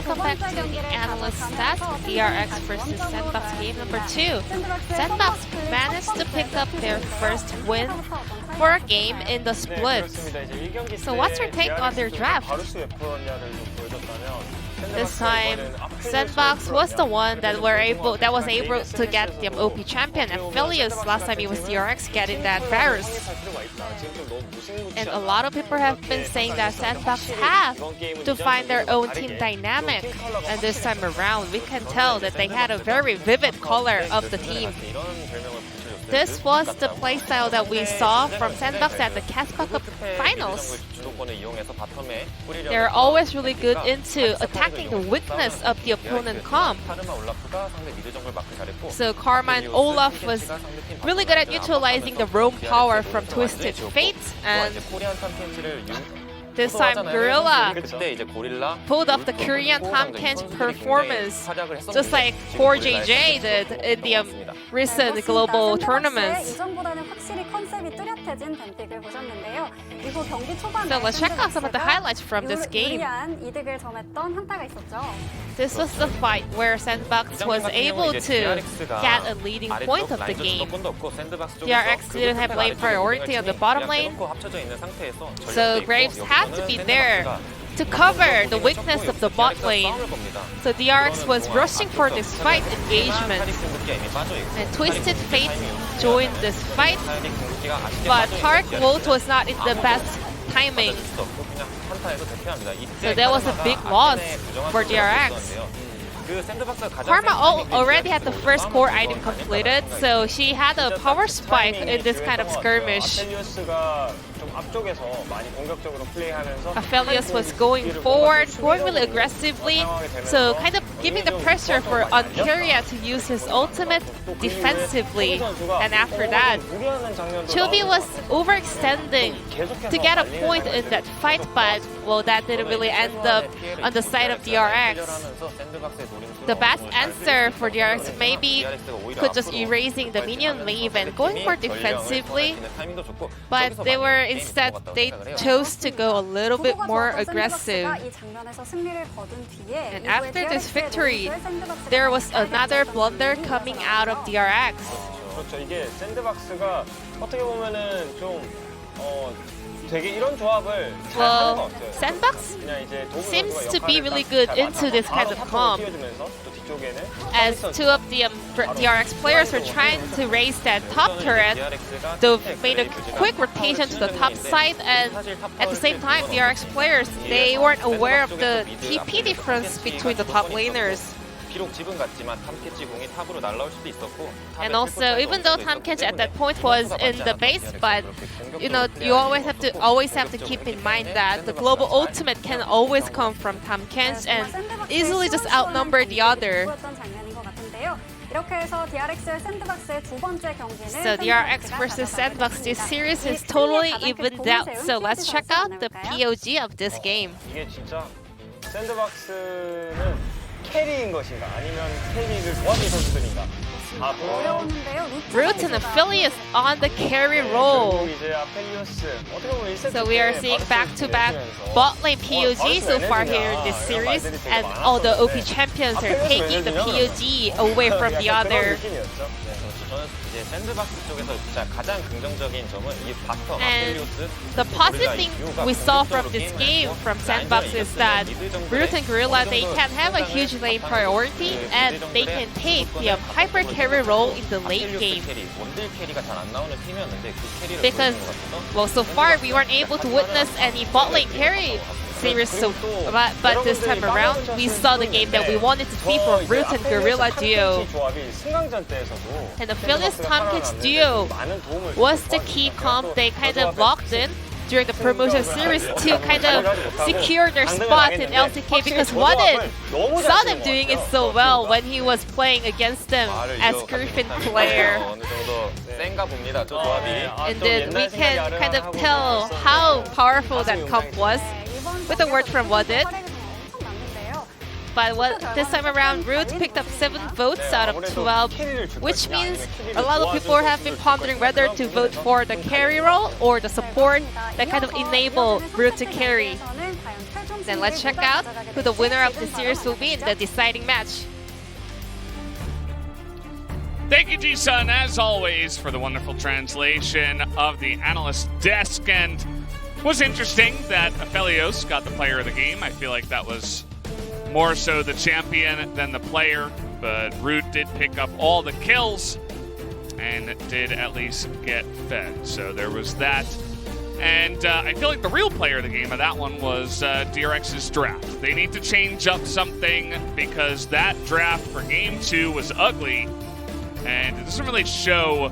welcome back to the Analyst Stats DRX versus SANDBOX game number 2. SANDBOX managed to pick up their first win for a game in the split. So what's your take on their draft? This time, SANDBOX was the one that was able to get the OP champion. Aphelios last time it was DRX getting that Varus. And a lot of people have been saying that SANDBOX have to find their own team dynamic. And this time around, we can tell that they had a very vivid color of the team. This was the playstyle that we saw from SANDBOX at the Caspa Cup finals. They're always really good into attacking the weakness of the opponent comp. So Karma and Olaf was really good at utilizing the roam power from Twisted Fate, and this time Gorilla pulled off the Korean Tamkench performance, just like 4JJ did in the recent global tournaments. So let's check out some of the highlights from this game. This was the fight where SANDBOX was able to get a leading point of the game. DRX didn't have lane priority on the bottom lane, so Graves had to be there to cover the weakness of the bot lane. So DRX was rushing for this fight engagement, and Twisted Fate joined this fight, but Tark Volt was not in the best timing. So that was a big loss for DRX. Karma already had the first core item completed, so she had a power spike in this kind of skirmish. Aphelios was going forward, going really aggressively, so kind of giving the pressure for Uncuria to use his ultimate defensively. And after that, Chobi was overextending to get a point in that fight, but well, that didn't really end up on the side of DRX. The best answer for DRX maybe could just erasing the minion wave and going for defensively, but they chose to go a little bit more aggressive. And after this victory, there was another blunder coming out of DRX. Well, SANDBOX seems to be really good into this kind of comp, as two of the DRX players were trying to raise that top turret. They made a quick rotation to the top side, and at the same time, DRX players, they weren't aware of the TP difference between the top laners. And also, even though Tamkench at that point was in the base, but you always have to keep in mind that the global ultimate can always come from Tamkench and easily just outnumber the other. So DRX versus SANDBOX, this series is totally evened out. So let's check out the POG of this game. 캐리인 것인가 아니면 캐리를 도와줄 선수들인가? Root and Aphelios on the carry role. So we are seeing back-to-back bot lane POG so far here in this series, and all the OP champions are taking the POG away from the other. And the positive thing we saw from this game from SANDBOX is that Root and Gorilla, they can have a huge lane priority and they can take the hyper carry role in the late game. Because, well, so far we weren't able to witness any bot lane carry series, but this time around we saw the game that we wanted to see for Root and Gorilla duo. And the Aphelios Tamkench duo was the key comp they kind of locked in during the promotion series to kind of secure their spot in LCK, because Wadid saw them doing it so well when he was playing against them as Griffin player. And then we can kind of tell how powerful that comp was with a word from Wadid. But this time around, Root picked up 7 votes out of 12, which means a lot of people have been pondering whether to vote for the carry role or the support that kind of enable Root to carry. Then let's check out who the winner of the series will be in the deciding match. Thank you, G-Sun, as always, for the wonderful translation of the analyst desk. And it was interesting that Aphelios got the player of the game. I feel like that was more so the champion than the player, but Root did pick up all the kills and did at least get fed. So there was that. And I feel like the real player of the game of that one was DRX's draft. They need to change up something because that draft for Game 2 was ugly, and it doesn't really show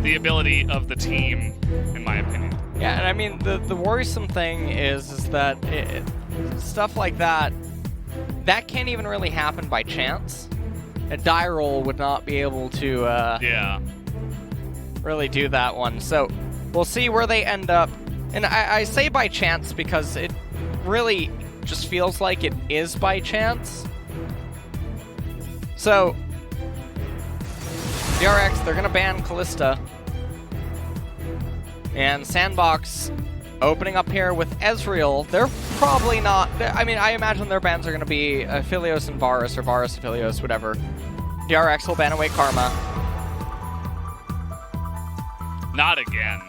the ability of the team, in my opinion. Yeah, and I mean, the worrisome thing is that stuff like that can't even really happen by chance. A die roll would not be able to really do that one. So we'll see where they end up. And I say by chance because it really just feels like it is by chance. So DRX, they're going to ban Callista. And SANDBOX opening up here with Ezreal. They're probably not... I mean, I imagine their bans are going to be Aphelios and Varus, or Varus, Aphelios, whatever. DRX will ban away Karma. Not again.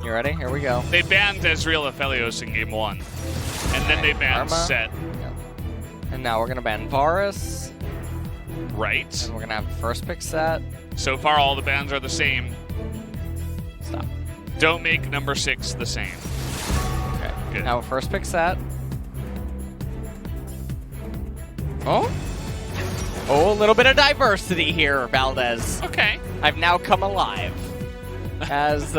You ready? Here we go. They banned Ezreal Aphelios in Game 1. And then they banned Karma. Set. Yeah. And now we're going to ban Varus. Right. And we're going to have first pick Set. So far, all the bans are the same. Stop. Don't make number 6 the same. Okay. Good. Now first pick Set. Oh? Oh, a little bit of diversity here, Valdez. Okay. I've now come alive. As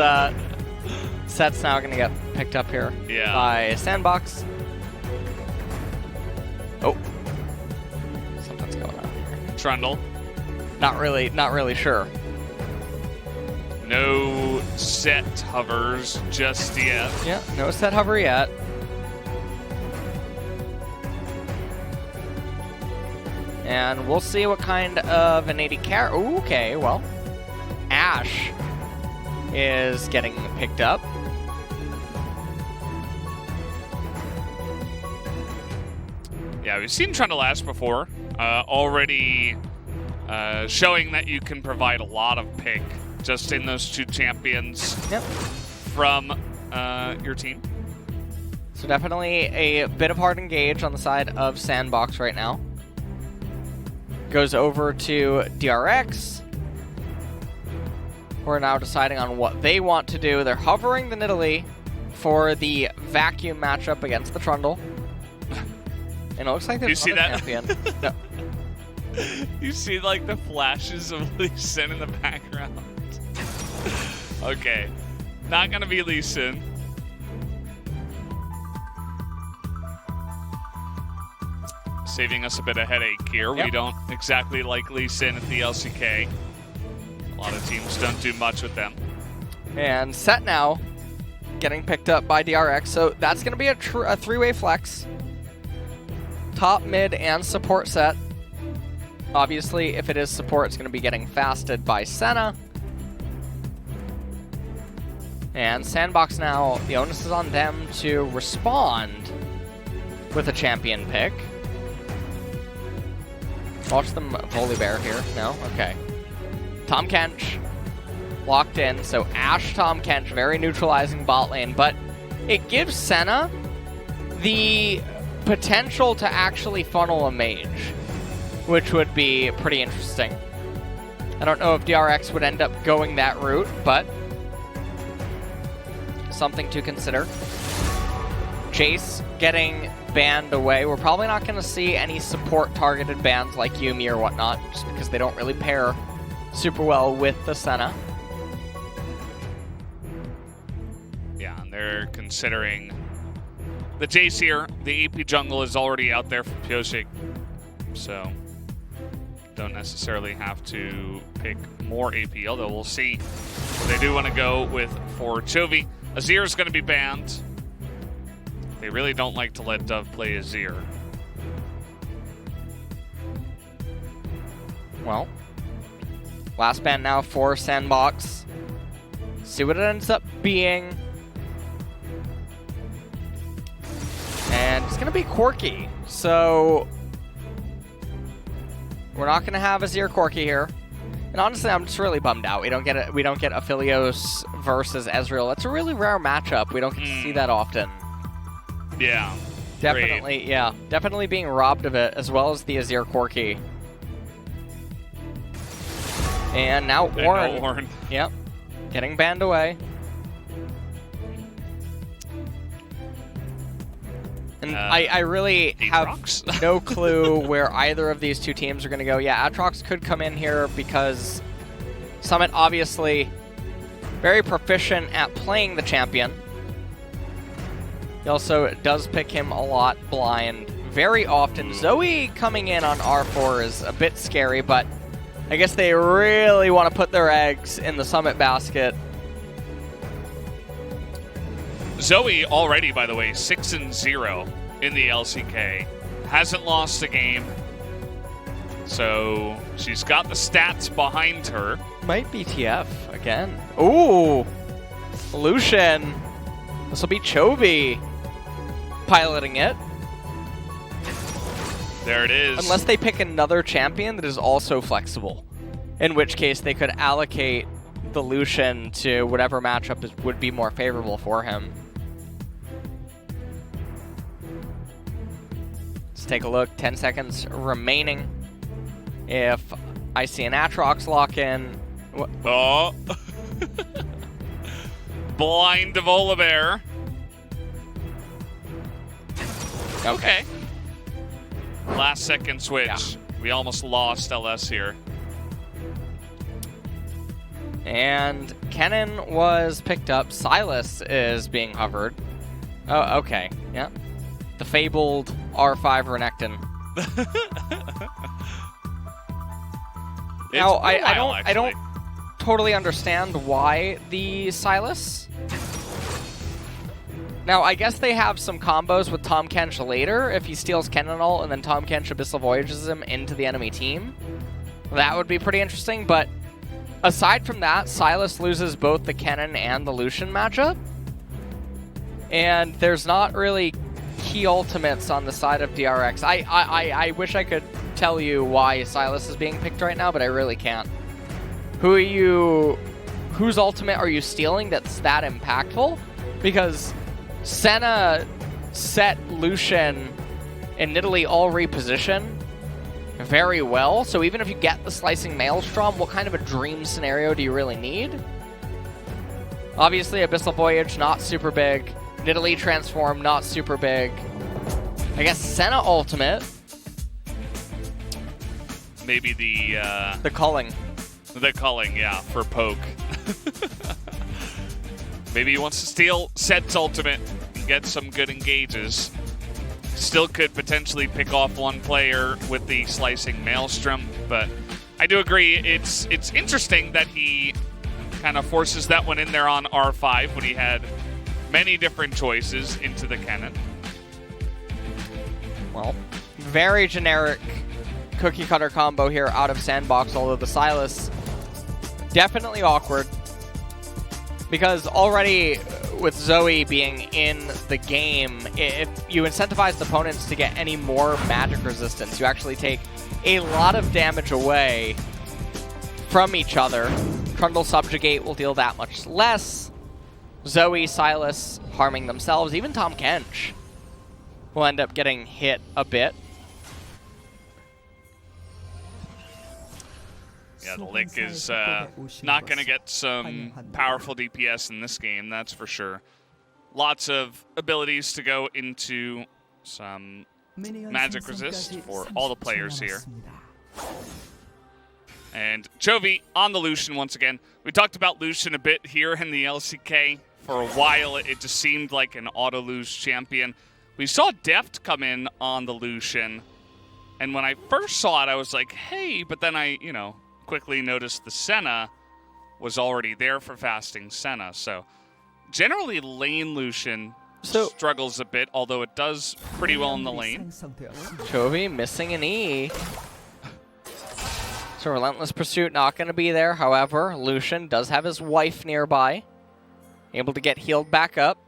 Set's now going to get picked up here by SANDBOX. Oh. Something's going on here. Trundle. Not really sure. No Set hovers just yet. Yeah, no Set hover yet. And we'll see what kind of an AD carry. Okay, well, Ashe is getting picked up. Yeah, we've seen Trundle Ashe before. Already showing that you can provide a lot of pick just in those two champions from your team. So definitely a bit of hard engage on the side of SANDBOX right now. Goes over to DRX. We're now deciding on what they want to do. They're hovering the Nidalee for the vacuum matchup against the Trundle. And it looks like there's another champion. No. You see like the flashes of Lee Sin in the background. Okay. Not gonna be Lee Sin. Saving us a bit of headache here. We don't exactly like Lee Sin at the LCK. A lot of teams don't do much with them. And Set now getting picked up by DRX. So that's going to be a three-way flex. Top, mid, and support Set. Obviously, if it is support, it's going to be getting fasted by Senna. And SANDBOX now, the onus is on them to respond with a champion pick. Watch them Volibear here. No? Okay. Tahm Kench locked in. So Ashe, Tahm Kench, very neutralizing bot lane. But it gives Senna the potential to actually funnel a mage, which would be pretty interesting. I don't know if DRX would end up going that route, but something to consider. Jace getting banned away. We're probably not going to see any support targeted bans like Yuumi or whatnot, just because they don't really pair super well with the Senna. Yeah, and they're considering the Jace here. The AP jungle is already out there for Pyosik, so don't necessarily have to pick more AP, although we'll see what they do want to go with for Chovy. Azir is going to be banned. They really don't like to let Dove play Azir. Well, last ban now for SANDBOX. See what it ends up being. And It's going to be Corki. So we're not going to have Azir Corki here. And honestly, I'm just really bummed out. We don't get Aphelios versus Ezreal. That's a really rare matchup. We don't get to see that often. Yeah. Definitely, great. yeah. Definitely being robbed of it, as well as the Azir Corki. And now Ornn. Ornn. Yep. Getting banned away. And I really have Aatrox? no clue where either of these two teams are going to go. Yeah, Aatrox could come in here because Summit obviously very proficient at playing the champion. He also does pick him a lot blind very often. Zoe coming in on R4 is a bit scary, but I guess they really want to put their eggs in the Summit basket. Zoe already, by the way, 6-0 in the LCK. Hasn't lost a game. So she's got the stats behind her. Might be TF again. Ooh! Lucian. This will be Chovy piloting it. There it is. Unless they pick another champion that is also flexible. In which case they could allocate the Lucian to whatever matchup would be more favorable for him. Let's take a look. 10 seconds remaining. If I see an Aatrox lock in... Oh. Blind to Volibear. Okay. Last second switch. Yeah. We almost lost LS here. And Kennen was picked up. Silas is being hovered. Oh, okay. Yeah. The fabled R5 Renekton. Now, I don't totally understand why the Silas. Now, I guess they have some combos with Tahm Kench later if he steals Kennen ult and then Tahm Kench Abyssal Voyages him into the enemy team. That would be pretty interesting, but aside from that, Silas loses both the Kennen and the Lucian matchup. And there's not really key ultimates on the side of DRX. I wish I could tell you why Silas is being picked right now, but I really can't. Whose ultimate are you stealing that's that impactful? Because Senna set Lucian and Nidalee all reposition very well, so even if you get the Slicing Maelstrom, what kind of a dream scenario do you really need? Obviously, Abyssal Voyage, not super big. Nidalee Transform, not super big. I guess Senna ultimate. Maybe The culling. The culling, yeah, for poke. Maybe he wants to steal Set's ultimate and get some good engages. Still could potentially pick off one player with the Slicing Maelstrom, but I do agree it's interesting that he kind of forces that one in there on R5 when he had many different choices into the Kennen. Well, very generic cookie cutter combo here out of SANDBOX, although the Silas definitely awkward. Because already with Zoe being in the game, if you incentivize the opponents to get any more magic resistance, you actually take a lot of damage away from each other. Trundle Subjugate will deal that much less. Zoe, Silas harming themselves. Even Tahm Kench will end up getting hit a bit. Yeah, the Lick is not going to get some powerful DPS in this game, that's for sure. Lots of abilities to go into some magic resist for all the players here. And Chovy on the Lucian once again. We talked about Lucian a bit here in the LCK. For a while, it just seemed like an auto-lose champion. We saw Deft come in on the Lucian. And when I first saw it, I was like, hey, but then I, quickly noticed the Senna was already there for fasting Senna. So generally lane Lucian struggles a bit, although it does pretty well in the lane. Chovy missing an E. So Relentless Pursuit not going to be there. However, Lucian does have his wife nearby, able to get healed back up.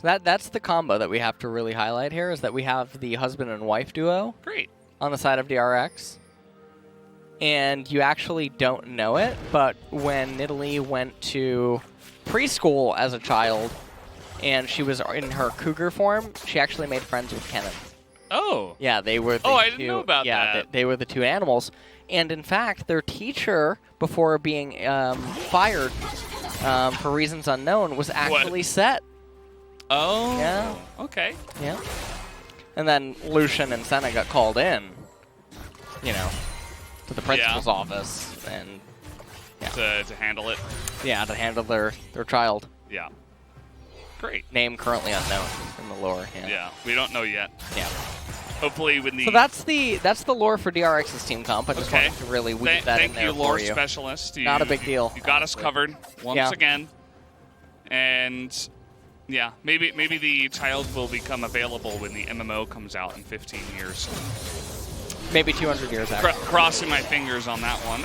That's the combo that we have to really highlight here, is that we have the husband and wife duo. Great. On the side of DRX. And you actually don't know it, but when Nidalee went to preschool as a child, and she was in her cougar form, she actually made friends with Kennen. Oh. Yeah, they were the I didn't know about that. Yeah, they were the two animals. And in fact, their teacher, before being fired for reasons unknown, was actually Set. Oh. Yeah. Okay. Yeah. And then Lucian and Senna got called in, you know, to the principal's office and to handle it. Yeah, to handle their child. Yeah. Great. Name currently unknown in the lore. Yeah, we don't know yet. Yeah. Hopefully when the... So that's the lore for DRX's team comp. I just wanted to really weave that in there Thank you, lore specialist. Not a big deal. You got us covered once again. And yeah, maybe the child will become available when the MMO comes out in 15 years. Maybe 200 years after. Crossing my fingers on that one.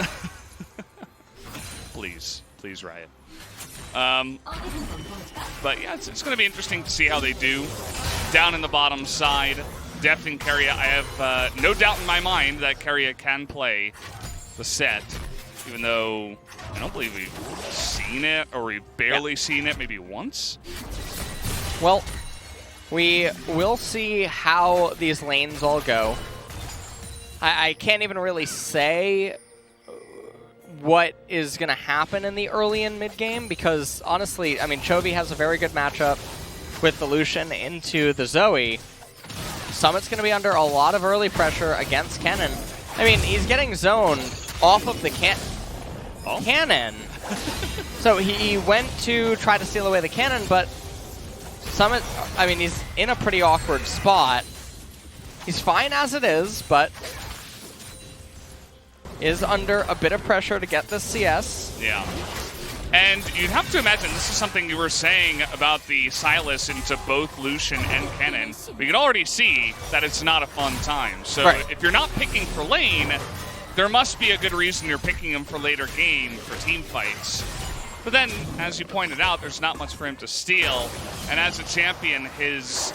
Please, Riot. But yeah, it's going to be interesting to see how they do. Down in the bottom side, Deft and Keria, I have no doubt in my mind that Keria can play the set, even though I don't believe we've seen it, or we've barely seen it maybe once. Well, we will see how these lanes all go. I can't even really say what is going to happen in the early and mid game, because honestly, I mean, Chovy has a very good matchup with the Lucian into the Zoe. Summit's going to be under a lot of early pressure against Kennen. I mean, he's getting zoned off of the cannon. So he went to try to steal away the cannon, but Summit, I mean, he's in a pretty awkward spot. He's fine as it is, but is under a bit of pressure to get this CS. Yeah. And you'd have to imagine this is something you were saying about the Sylas into both Lucian and Kennen. We can already see that it's not a fun time. So if you're not picking for lane, there must be a good reason you're picking him for later game for team fights. But then, as you pointed out, there's not much for him to steal. And as a champion, his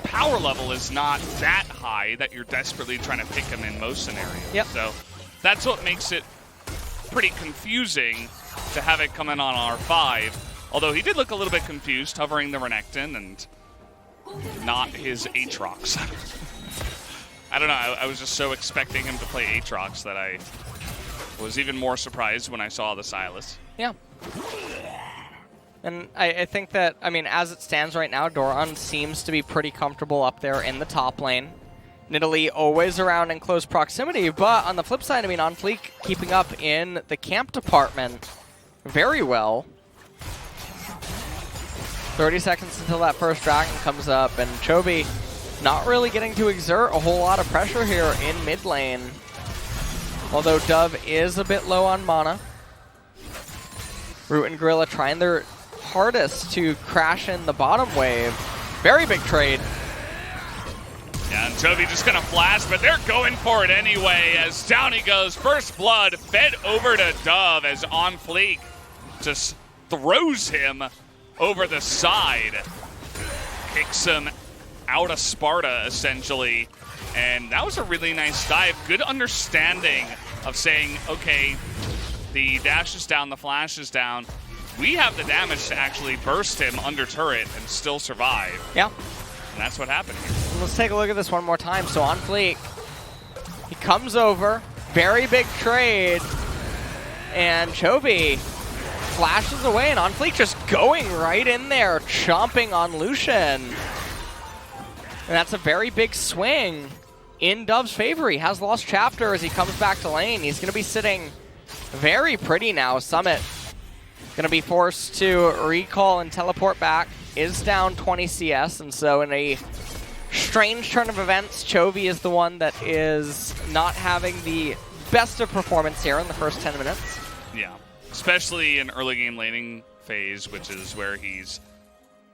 power level is not that high that you're desperately trying to pick him in most scenarios. Yep. So that's what makes it pretty confusing to have it come in on R5. Although he did look a little bit confused, hovering the Renekton and not his Aatrox. I don't know, I was just so expecting him to play Aatrox that I was even more surprised when I saw the Sylas. Yeah. And I think that, I mean, as it stands right now, Doran seems to be pretty comfortable up there in the top lane. Nidalee always around in close proximity, but on the flip side, I mean, On Fleek keeping up in the camp department very well. 30 seconds until that first dragon comes up, and Chovy not really getting to exert a whole lot of pressure here in mid lane. Although Dove is a bit low on mana. Root and Gorilla trying their hardest to crash in the bottom wave. Very big trade. Yeah, and Chovy just gonna flash, but they're going for it anyway as down he goes. First blood fed over to Dove as On Fleek just throws him over the side. Kicks him out of Sparta, essentially. And that was a really nice dive. Good understanding of saying, okay, the dash is down, the flash is down. We have the damage to actually burst him under turret and still survive. Yeah. And that's what happened here. Let's take a look at this one more time. So On Fleek, he comes over, very big trade, and Chovy flashes away, and On Fleek just going right in there, chomping on Lucian. And that's a very big swing in Dove's favor. He has lost Chapter as he comes back to lane. He's going to be sitting very pretty now. Summit going to be forced to recall and teleport back. Is down 20 CS, and so in a strange turn of events, Chovy is the one that is not having the best of performance here in the first 10 minutes. Yeah, especially in early game laning phase, which is where he's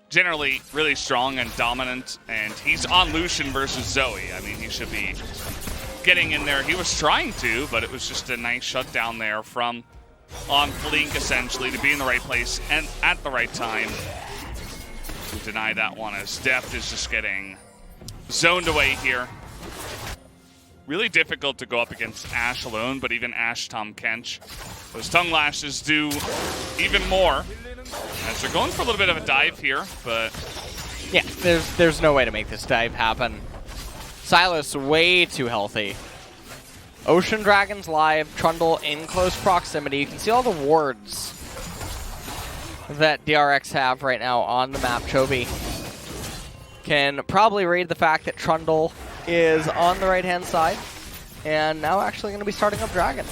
generally really strong and dominant, and he's on Lucian versus Zoe. I mean, he should be getting in there. He was trying to, but it was just a nice shutdown there from On Fleek, essentially, to be in the right place and at the right time. deny that one as Deft is just getting zoned away here. Really difficult to go up against Ashe alone, but even Ashe Tom Kench. Those tongue lashes do even more. As they're going for a little bit of a dive here, but... Yeah, there's no way to make this dive happen. Silas way too healthy. Ocean Dragon's live, Trundle in close proximity. You can see all the wards that DRX have right now on the map. Chovy can probably read the fact that Trundle is on the right-hand side, and now actually going to be starting up Dragon.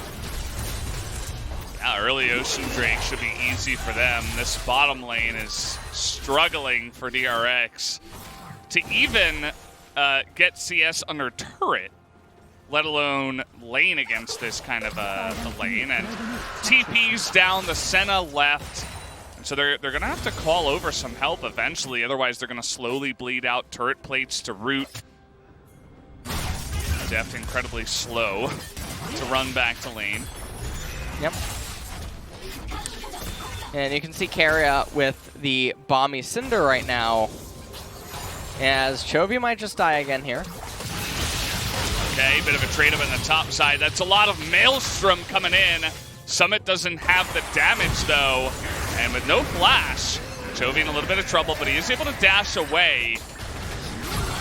Now, early Ocean Drake should be easy for them. This bottom lane is struggling for DRX to even get CS under turret, let alone lane against this kind of a lane. And TP's down, the Senna left. And so they're going to have to call over some help eventually. Otherwise, they're going to slowly bleed out turret plates to root. Deft incredibly slow to run back to lane. Yep. And you can see Keria with the Bomby Cinder right now, as Chovy might just die again here. Okay, bit of a trade up in the top side. That's a lot of Maelstrom coming in. Summit doesn't have the damage though, and with no flash, Chovy in a little bit of trouble, but he is able to dash away.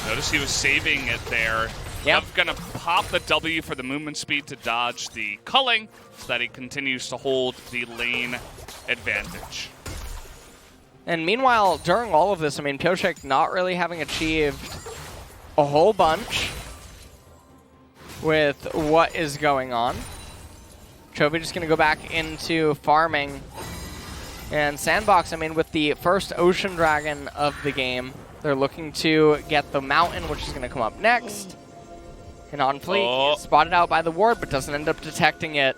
Notice he was saving it there. Yep. Gonna pop the W for the movement speed to dodge the culling, so that he continues to hold the lane advantage. And meanwhile, during all of this, I mean, Piotrek not really having achieved a whole bunch with what is going on. Chovy just going to go back into farming. And SANDBOX, I mean, with the first Ocean Dragon of the game, they're looking to get the mountain, which is going to come up next. And on fleek, is spotted out by the ward, but doesn't end up detecting it.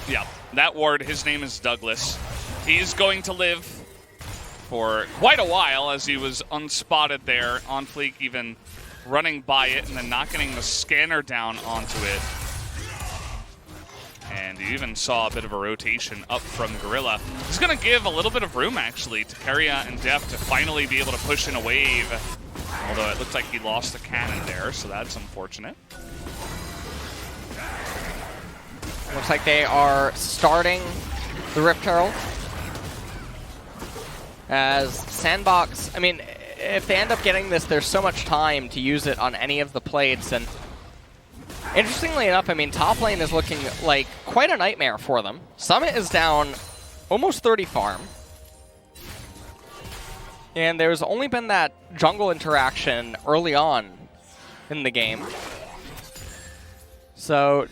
Yeah, that ward, his name is Douglas. He's going to live for quite a while, as he was unspotted there. On fleek, even running by it and then not getting the scanner down onto it. And you even saw a bit of a rotation up from Gorilla. He's going to give a little bit of room, actually, to Keria and Deft to finally be able to push in a wave. Although it looks like he lost the cannon there, so that's unfortunate. Looks like they are starting the Rift Herald. As SANDBOX, I mean, if they end up getting this, there's so much time to use it on any of the plates. And interestingly enough, I mean, top lane is looking like quite a nightmare for them. Summit is down almost 30 farm. And there's only been that jungle interaction early on in the game. So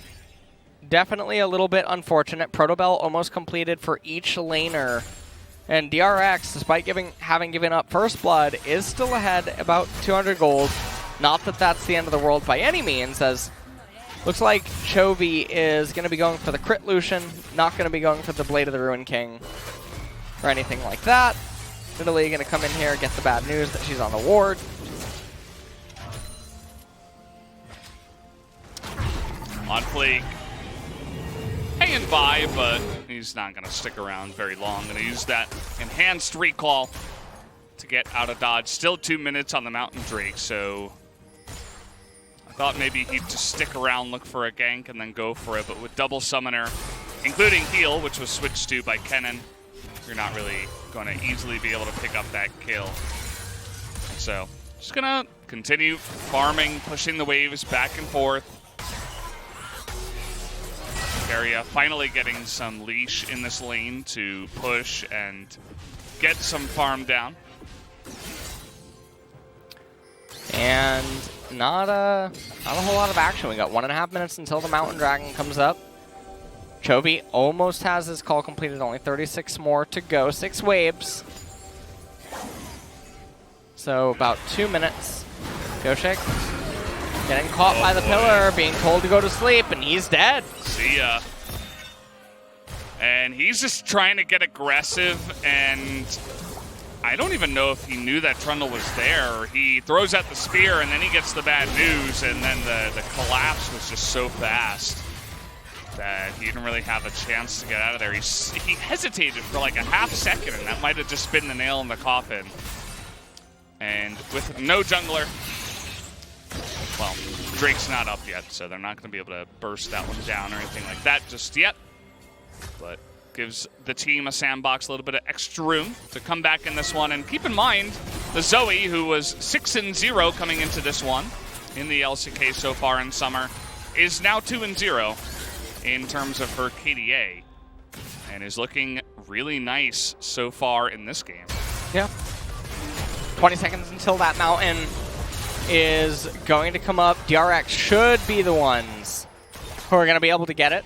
definitely a little bit unfortunate. Protobell almost completed for each laner. And DRX, despite having given up First Blood, is still ahead about 200 gold. Not that that's the end of the world by any means, as looks like Chovy is going to be going for the crit Lucian, not going to be going for the Blade of the Ruin King or anything like that. Italy going to come in here, get the bad news that she's on the ward. On fleek, hanging by, but he's not going to stick around very long. Going to use that enhanced recall to get out of dodge. Still 2 minutes on the Mountain Drake, so I thought maybe he'd just stick around, look for a gank, and then go for it. But with double summoner, including heal, which was switched to by Kennen, you're not really going to easily be able to pick up that kill. So just going to continue farming, pushing the waves back and forth. Keria finally getting some leash in this lane to push and get some farm down. And not a whole lot of action. We got 1.5 minutes until the Mountain Dragon comes up. Chovy almost has his call completed, only 36 more to go, 6 waves. So about 2 minutes. Piotrek getting caught by the pillar, being told to go to sleep, and he's dead. See ya. And he's just trying to get aggressive, and I don't even know if he knew that Trundle was there. He throws out the spear, and then he gets the bad news, and then the collapse was just so fast. that he didn't really have a chance to get out of there. He hesitated for like a half second, and that might have just been the nail in the coffin. And with no jungler, well, Drake's not up yet, so they're not going to be able to burst that one down or anything like that just yet. But gives the team a SANDBOX a little bit of extra room to come back in this one. And keep in mind, the Zoe, who was 6-0 coming into this one in the LCK so far in summer, is now 2-0 in terms of her KDA, and is looking really nice so far in this game. Yeah. 20 seconds until that mountain is going to come up. DRX should be the ones who are going to be able to get it.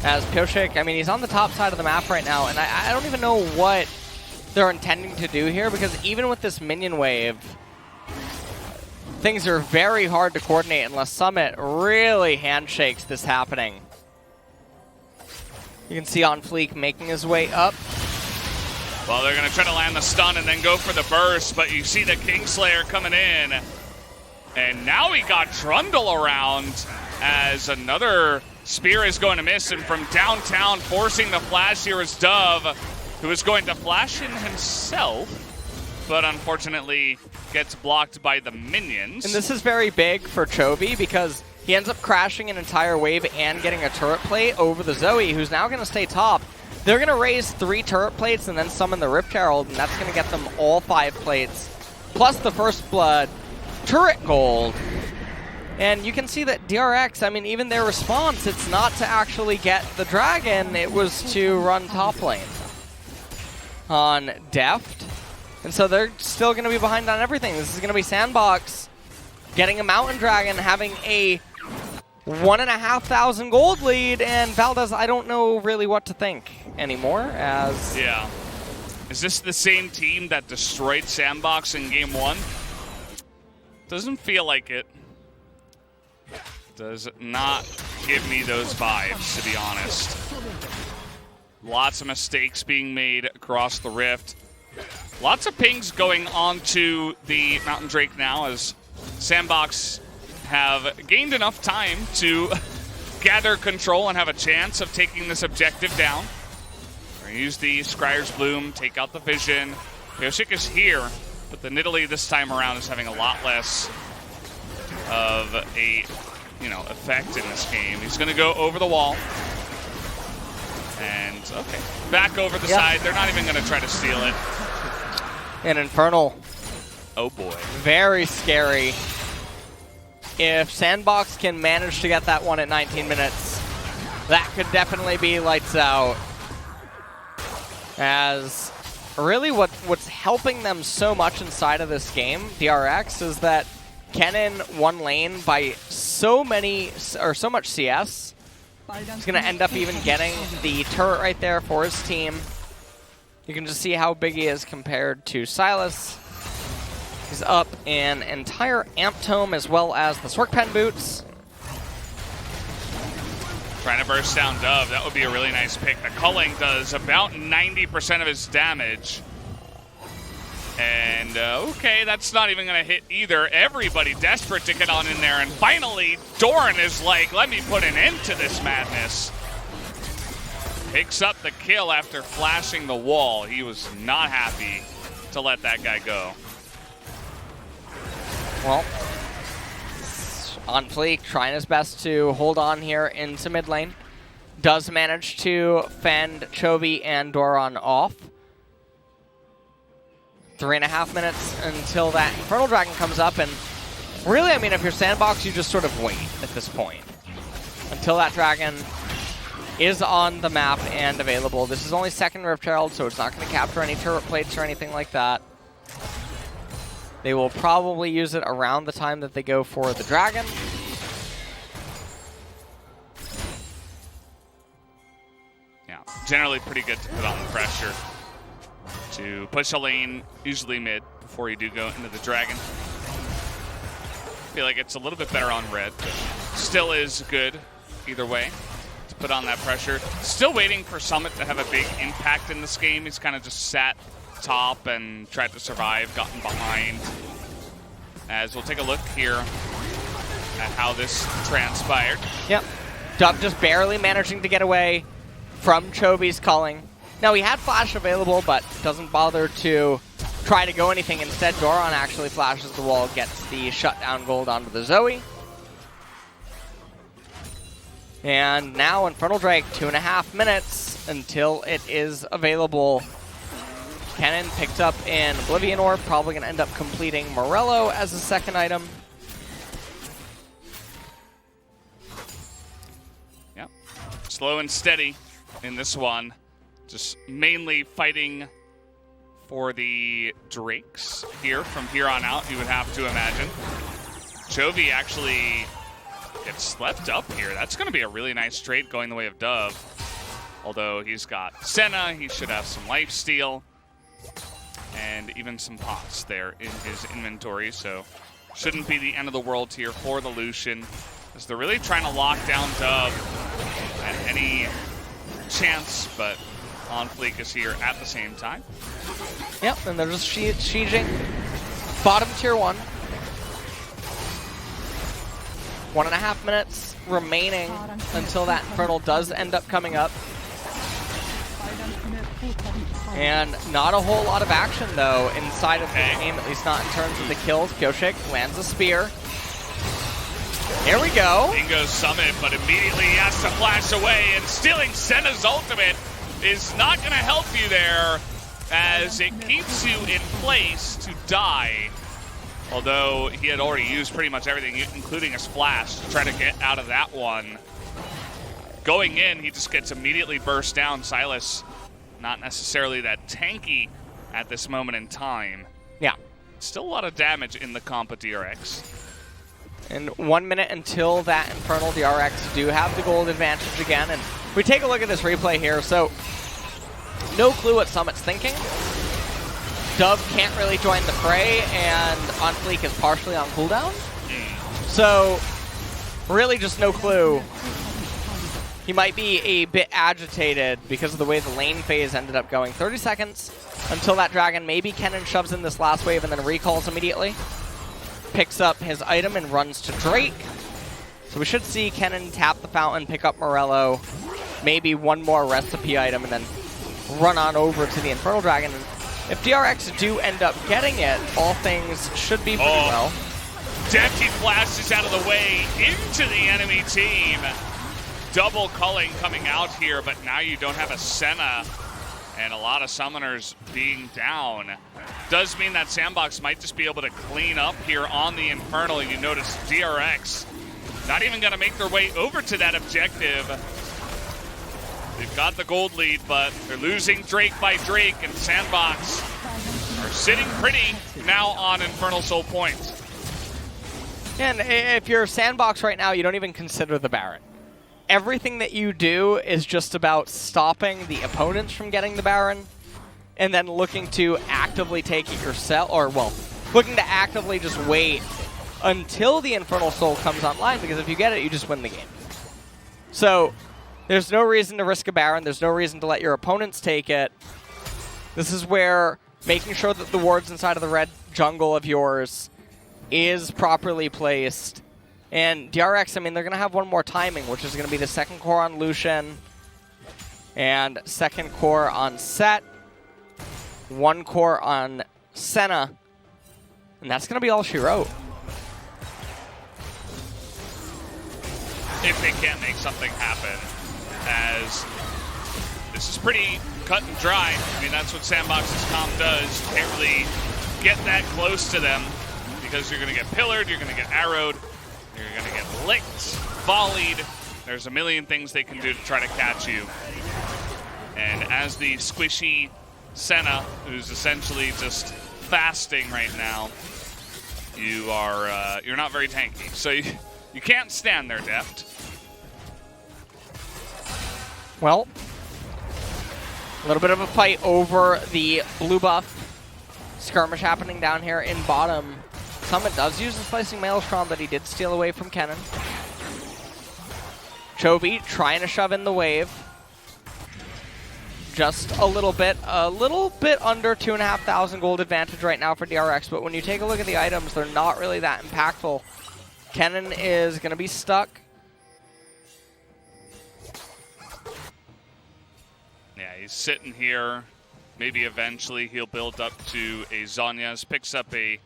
As Pioshik, I mean, he's on the top side of the map right now, and I don't even know what they're intending to do here, because even with this minion wave, things are very hard to coordinate unless Summit really handshakes this happening. You can see On Fleek making his way up. Well, they're going to try to land the stun and then go for the burst, but you see the Kingslayer coming in. And now we got Trundle around as another spear is going to miss. And from downtown, forcing the flash here is Dove, who is going to flash in himself, but unfortunately gets blocked by the minions. And this is very big for Chovy because he ends up crashing an entire wave and getting a turret plate over the Zoe, who's now going to stay top. They're going to raise 3 turret plates and then summon the Rift Herald, and that's going to get them all 5 plates, plus the First Blood turret gold. And you can see that DRX, I mean, even their response, it's not to actually get the dragon, it was to run top lane on Deft. And so they're still going to be behind on everything. This is going to be SANDBOX getting a Mountain Dragon, having a 1,500 gold lead, and Valdez, I don't know really what to think anymore, as... Yeah. Is this the same team that destroyed SANDBOX in Game 1? Doesn't feel like it. Does not give me those vibes, to be honest. Lots of mistakes being made across the Rift. Lots of pings going on to the Mountain Drake now, as SANDBOX have gained enough time to gather control and have a chance of taking this objective down. We're going to use the Scryer's Bloom, take out the vision. Pioshik is here, but the Nidalee this time around is having a lot less of a, effect in this game. He's going to go over the wall. And, okay, back over the side. They're not even going to try to steal it. An Infernal. Oh, boy. Very scary. If SANDBOX can manage to get that one at 19 minutes, that could definitely be lights out. As really what's helping them so much inside of this game, DRX, is that Kennen one lane by so much CS. He's going to end up even getting the turret right there for his team. You can just see how big he is compared to Silas. He's up an entire Amp Tome as well as the Swerk Pen boots. Trying to burst down Dove. That would be a really nice pick. The culling does about 90% of his damage. And, okay, that's not even going to hit either. Everybody desperate to get on in there. And finally, Doran is like, let me put an end to this madness. Picks up the kill after flashing the wall. He was not happy to let that guy go. Well, On Fleek trying his best to hold on here into mid lane. Does manage to fend Chovy and Doran off. 3.5 minutes until that Infernal Dragon comes up, and really, I mean, if you're SANDBOX, you just sort of wait at this point until that dragon is on the map and available. This is only second Rift Herald, so it's not going to capture any turret plates or anything like that. They will probably use it around the time that they go for the dragon. Yeah, generally pretty good to put on the pressure. To push a lane, usually mid, before you do go into the dragon. I feel like it's a little bit better on red, but still is good either way to put on that pressure. Still waiting for Summit to have a big impact in this game. He's kind of just sat top and tried to survive, gotten behind. As we'll take a look here at how this transpired. Yep. Dove just barely managing to get away from Chovy's culling. Now, he had flash available, but doesn't bother to try to go anything. Instead, Doron actually flashes the wall, gets the shutdown gold onto the Zoe. And now Infernal Drake, 2.5 minutes until it is available. Kennen picked up in Oblivion Orb, probably going to end up completing Morello as a second item. Yep. Slow and steady in this one. Just mainly fighting for the Drakes here from here on out, you would have to imagine. Chovy actually gets swept up here. That's going to be a really nice trade going the way of Dove. Although he's got Senna, he should have some lifesteal. And even some pots there in his inventory, so shouldn't be the end of the world here for the Lucian, as they're really trying to lock down Dove at any chance, but On Fleek is here at the same time. Yep, and they're just sieging bottom tier 1. 1.5 minutes remaining until that Infernal does end up coming up. And not a whole lot of action, though, inside of the game, at least not in terms of the kills. Kyoshik lands a spear. Here we go. Bingo's summit, but immediately he has to flash away, and stealing Senna's ultimate is not going to help you there, as it keeps you in place to die. Although he had already used pretty much everything, including his flash, to try to get out of that one. Going in, he just gets immediately burst down. Silas, not necessarily that tanky at this moment in time. Yeah. Still a lot of damage in the comp of DRX. And 1 minute until that Infernal. DRX do have the gold advantage again. And we take a look at this replay here. So, no clue what Summit's thinking. Dove can't really join the fray, and On Fleek is partially on cooldown. So, really just no clue. He might be a bit agitated because of the way the lane phase ended up going. 30 seconds until that dragon. Maybe Kennen shoves in this last wave and then recalls immediately. Picks up his item and runs to Drake. So we should see Kennen tap the fountain, pick up Morello, maybe one more recipe item, and then run on over to the Infernal Dragon. And if DRX do end up getting it, all things should be pretty well. Dempsey flashes out of the way into the enemy team. Double culling coming out here, but now you don't have a Senna and a lot of summoners being down. Does mean that SANDBOX might just be able to clean up here on the Infernal. You notice DRX not even going to make their way over to that objective. They've got the gold lead, but they're losing Drake by Drake, and SANDBOX are sitting pretty now on Infernal Soul points. And if you're SANDBOX right now, you don't even consider the Baron. Everything that you do is just about stopping the opponents from getting the Baron, and then looking to actively take it yourself, or, well, looking to actively just wait until the Infernal Soul comes online, because if you get it, you just win the game. So, there's no reason to risk a Baron. There's no reason to let your opponents take it. This is where making sure that the wards inside of the red jungle of yours is properly placed. And DRX, I mean, they're going to have one more timing, which is going to be the second core on Lucian and second core on Set, one core on Senna, and that's going to be all she wrote. If they can't make something happen, as this is pretty cut and dry. I mean, that's what SANDBOX's comp does. You can't really get that close to them because you're going to get pillared, you're going to get arrowed, you're going to get licked, volleyed. There's a million things they can do to try to catch you. And as the squishy Senna, who's essentially just fasting right now, you are you're not very tanky. So you can't stand there, Deft. Well, a little bit of a fight over the blue buff. Skirmish happening down here in bottom. Summit does use the Slicing Maelstrom that he did steal away from Kennen. Chovy trying to shove in the wave. Just a little bit under 2,500 gold advantage right now for DRX, but when you take a look at the items, they're not really that impactful. Kennen is going to be stuck. he's sitting here. Maybe eventually he'll build up to a Zhonya's. Picks up a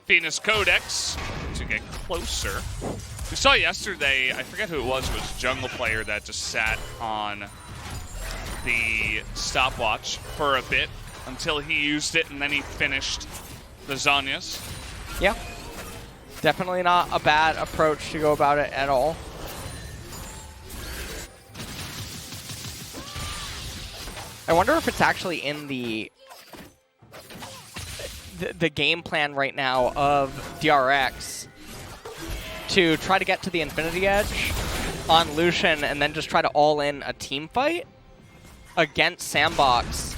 Venus Codex to get closer. We saw yesterday, I forget who it was a jungle player that just sat on the stopwatch for a bit until he used it and then he finished the Zhonya's. Yeah. Definitely not a bad approach to go about it at all. I wonder if it's actually in the game plan right now of DRX to try to get to the Infinity Edge on Lucian and then just try to all in a team fight against SANDBOX.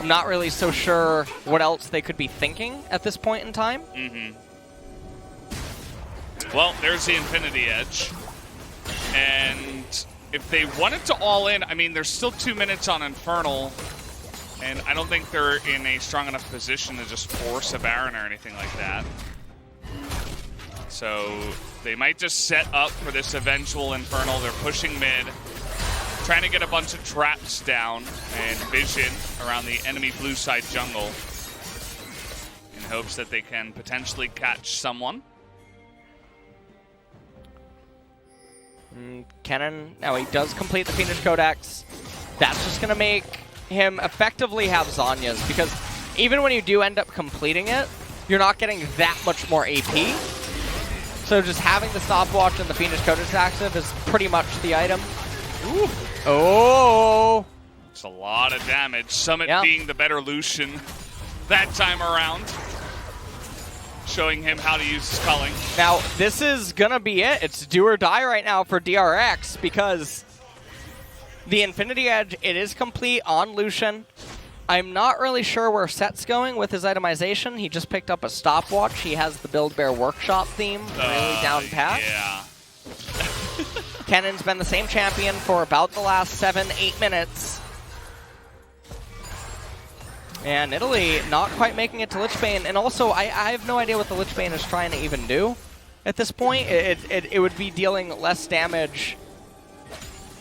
I'm not really so sure what else they could be thinking at this point in time. Well, there's the Infinity Edge. And if they wanted to all in, I mean, there's still 2 minutes on Infernal. And I don't think they're in a strong enough position to just force a Baron or anything like that. So they might just set up for this eventual Infernal. They're pushing mid, trying to get a bunch of traps down and vision around the enemy blue side jungle in hopes that they can potentially catch someone. Kennen, now he does complete the Phoenix Codex. That's just going to make him effectively have Zhonya's, because even when you do end up completing it, you're not getting that much more AP. So just having the stopwatch and the Phoenix Codex active is pretty much the item. Ooh. Oh! It's a lot of damage. Summit Yeah. being the better Lucian that time around. Showing him how to use his culling. Now, this is going to be it. It's do or die right now for DRX, because the Infinity Edge, it is complete on Lucian. I'm not really sure where Set's going with his itemization. He just picked up a stopwatch. He has the Build Bear Workshop theme really down pat. Yeah. Kennen's been the same champion for about the last 7-8 minutes. And Italy not quite making it to Lichbane. And also, I have no idea what the Lichbane is trying to even do at this point. It would be dealing less damage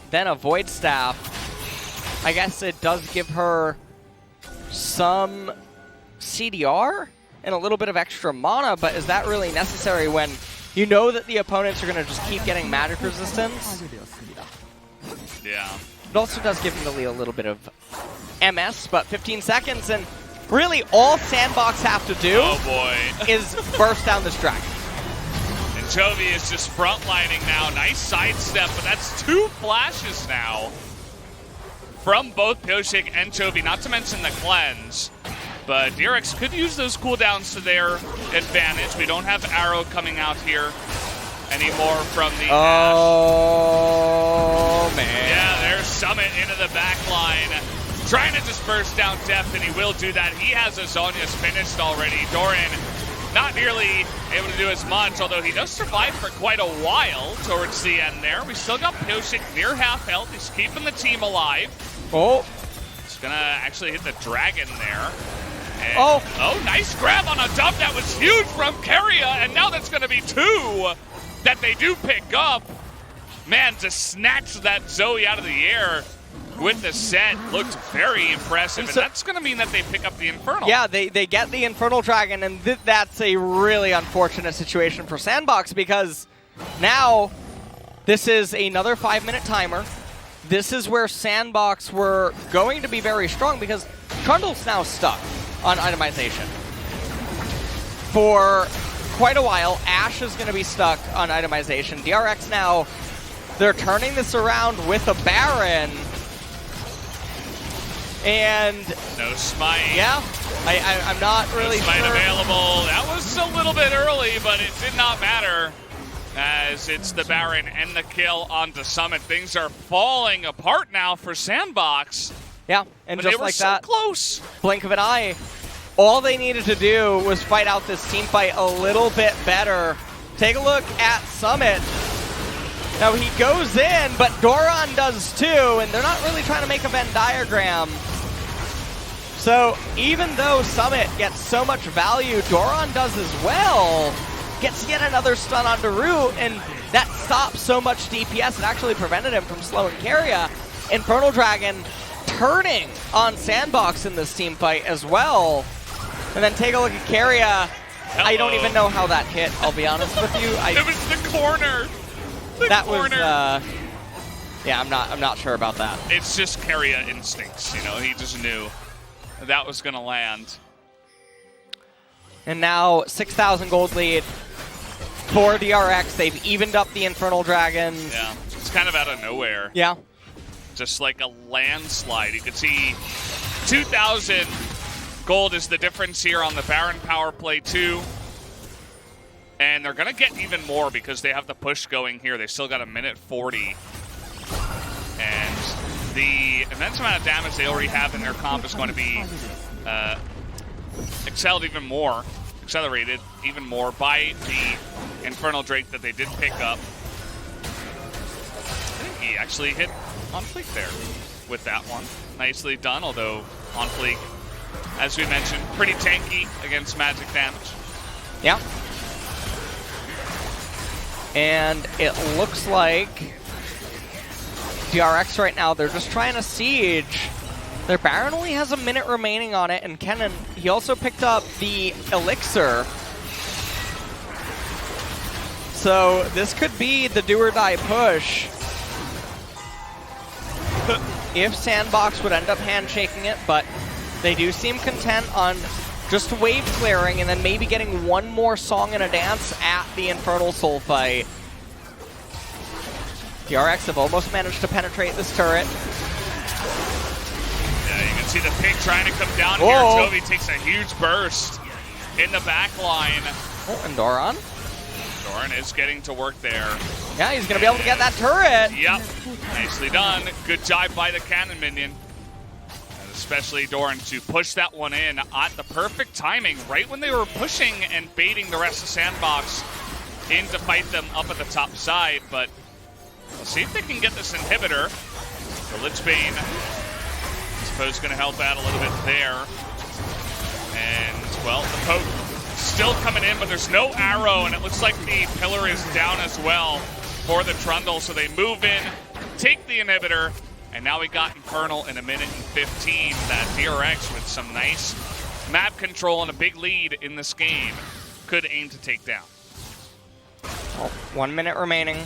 than a Void Staff. I guess it does give her some CDR and a little bit of extra mana, but is that really necessary when you know that the opponents are going to just keep getting magic resistance? Yeah. It also does give Italy a little bit of MS, but 15 seconds, and really all SANDBOX have to do is burst down this dragon. And Chovy is just frontlining now. Nice sidestep, but that's 2 flashes now from both Pioshik and Chovy, not to mention the cleanse. But DRX could use those cooldowns to their advantage. We don't have Arrow coming out here anymore from the Ash. Oh, man. Yeah, there's Summit into the back line. Trying to just burst down depth, and he will do that. He has his Zhonya's finished already. Doran not nearly able to do as much, although he does survive for quite a while towards the end there. We still got Pioshik near half health. He's keeping the team alive. Oh. He's going to actually hit the dragon there. And, oh, nice grab on a dump. That was huge from Keria, and now that's going to be 2 that they do pick up. Man, to snatch that Zoe out of the air with the set looked very impressive, and that's going to mean that they pick up the Infernal. Yeah, they get the Infernal Dragon, and that's a really unfortunate situation for SANDBOX, because now this is another 5-minute timer. This is where SANDBOX were going to be very strong, because Trundle's now stuck on itemization for quite a while. Ashe is going to be stuck on itemization. DRX now, they're turning this around with a Baron. And no smite. Yeah, I'm not really no smite sure. Available. That was a little bit early, but it did not matter, as it's the Baron and the kill onto Summit. Things are falling apart now for SANDBOX. Yeah, and but just they were like so that, close. Blink of an eye. All they needed to do was fight out this team fight a little bit better. Take a look at Summit. Now he goes in, but Doran does too, and they're not really trying to make a Venn diagram. So even though Summit gets so much value, Doran does as well. Gets yet another stun onto Root, and that stopped so much DPS. It actually prevented him from slowing Keria. Infernal Dragon turning on SANDBOX in this team fight as well. And then take a look at Keria. I don't even know how that hit, I'll be honest with you. It was the corner. That was, yeah, I'm not sure about that. It's just Keria instincts, you know. He just knew that was going to land. And now 6,000 gold lead for DRX. They've evened up the Infernal Dragons. Yeah, it's kind of out of nowhere. Yeah. Just like a landslide. You can see 2,000 gold is the difference here on the Baron power play too. And they're going to get even more because they have the push going here. They still got a minute 40. And the immense amount of damage they already have in their comp is going to be accelerated even more by the Infernal Drake that they did pick up. I think he actually hit on fleek there with that one. Nicely done, although on fleek, as we mentioned, pretty tanky against magic damage. Yeah. And it looks like DRX right now, they're just trying to siege. Their Baron only has a minute remaining on it, and Kennen, he also picked up the Elixir. So this could be the do or die push. If SANDBOX would end up handshaking it, but they do seem content on just wave clearing and then maybe getting one more song and a dance at the Infernal Soul fight. DRX have almost managed to penetrate this turret. Yeah, you can see the pig trying to come down here. Toby takes a huge burst in the back line. Oh, and Doran? Doran is getting to work there. Yeah, he's going to be able to get that turret. Yep, nicely done. Good job by the cannon minion. And especially Doran to push that one in at the perfect timing, right when they were pushing and baiting the rest of SANDBOX in to fight them up at the top side. But we'll see if they can get this inhibitor. The Lichbane, I suppose, going to help out a little bit there. And, well, the poke still coming in, but there's no arrow, and it looks like the pillar is down as well for the Trundle. So they move in, take the inhibitor, and now we got Infernal in a minute and 15. That DRX with some nice map control and a big lead in this game could aim to take down. Oh, 1 minute remaining.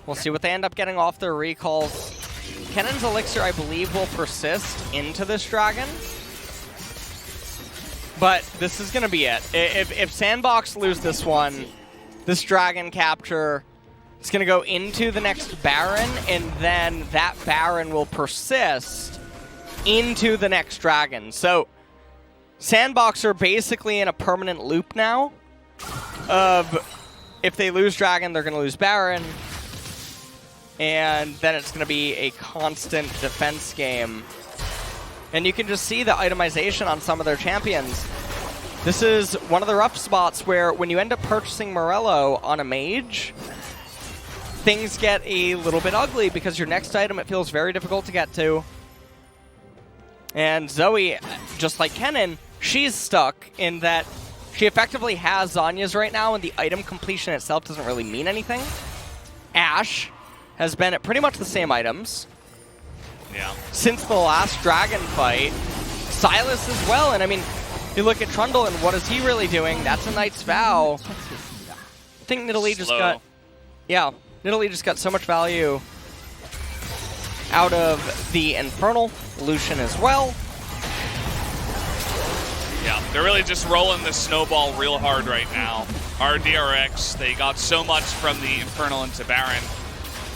We'll see what they end up getting off their recalls. Kennen's Elixir, I believe, will persist into this dragon. But this is going to be it. If SANDBOX lose this one, this dragon capture is going to go into the next Baron, and then that Baron will persist into the next dragon. So SANDBOX are basically in a permanent loop now of if they lose dragon, they're going to lose Baron. And then it's going to be a constant defense game. And you can just see the itemization on some of their champions. This is one of the rough spots where when you end up purchasing Morello on a mage, things get a little bit ugly because your next item, it feels very difficult to get to. And Zoe, just like Kennen, she's stuck in that she effectively has Zanya's right now, and the item completion itself doesn't really mean anything. Ashe has been at pretty much the same items. Yeah. Since the last dragon fight. Silas as well, and I mean, you look at Trundle and what is he really doing? That's a Knight's Vow. I think Nidalee just got... Yeah, Nidalee just got so much value out of the Infernal. Lucian as well. Yeah, they're really just rolling the snowball real hard right now. Our DRX, they got so much from the Infernal into Baron,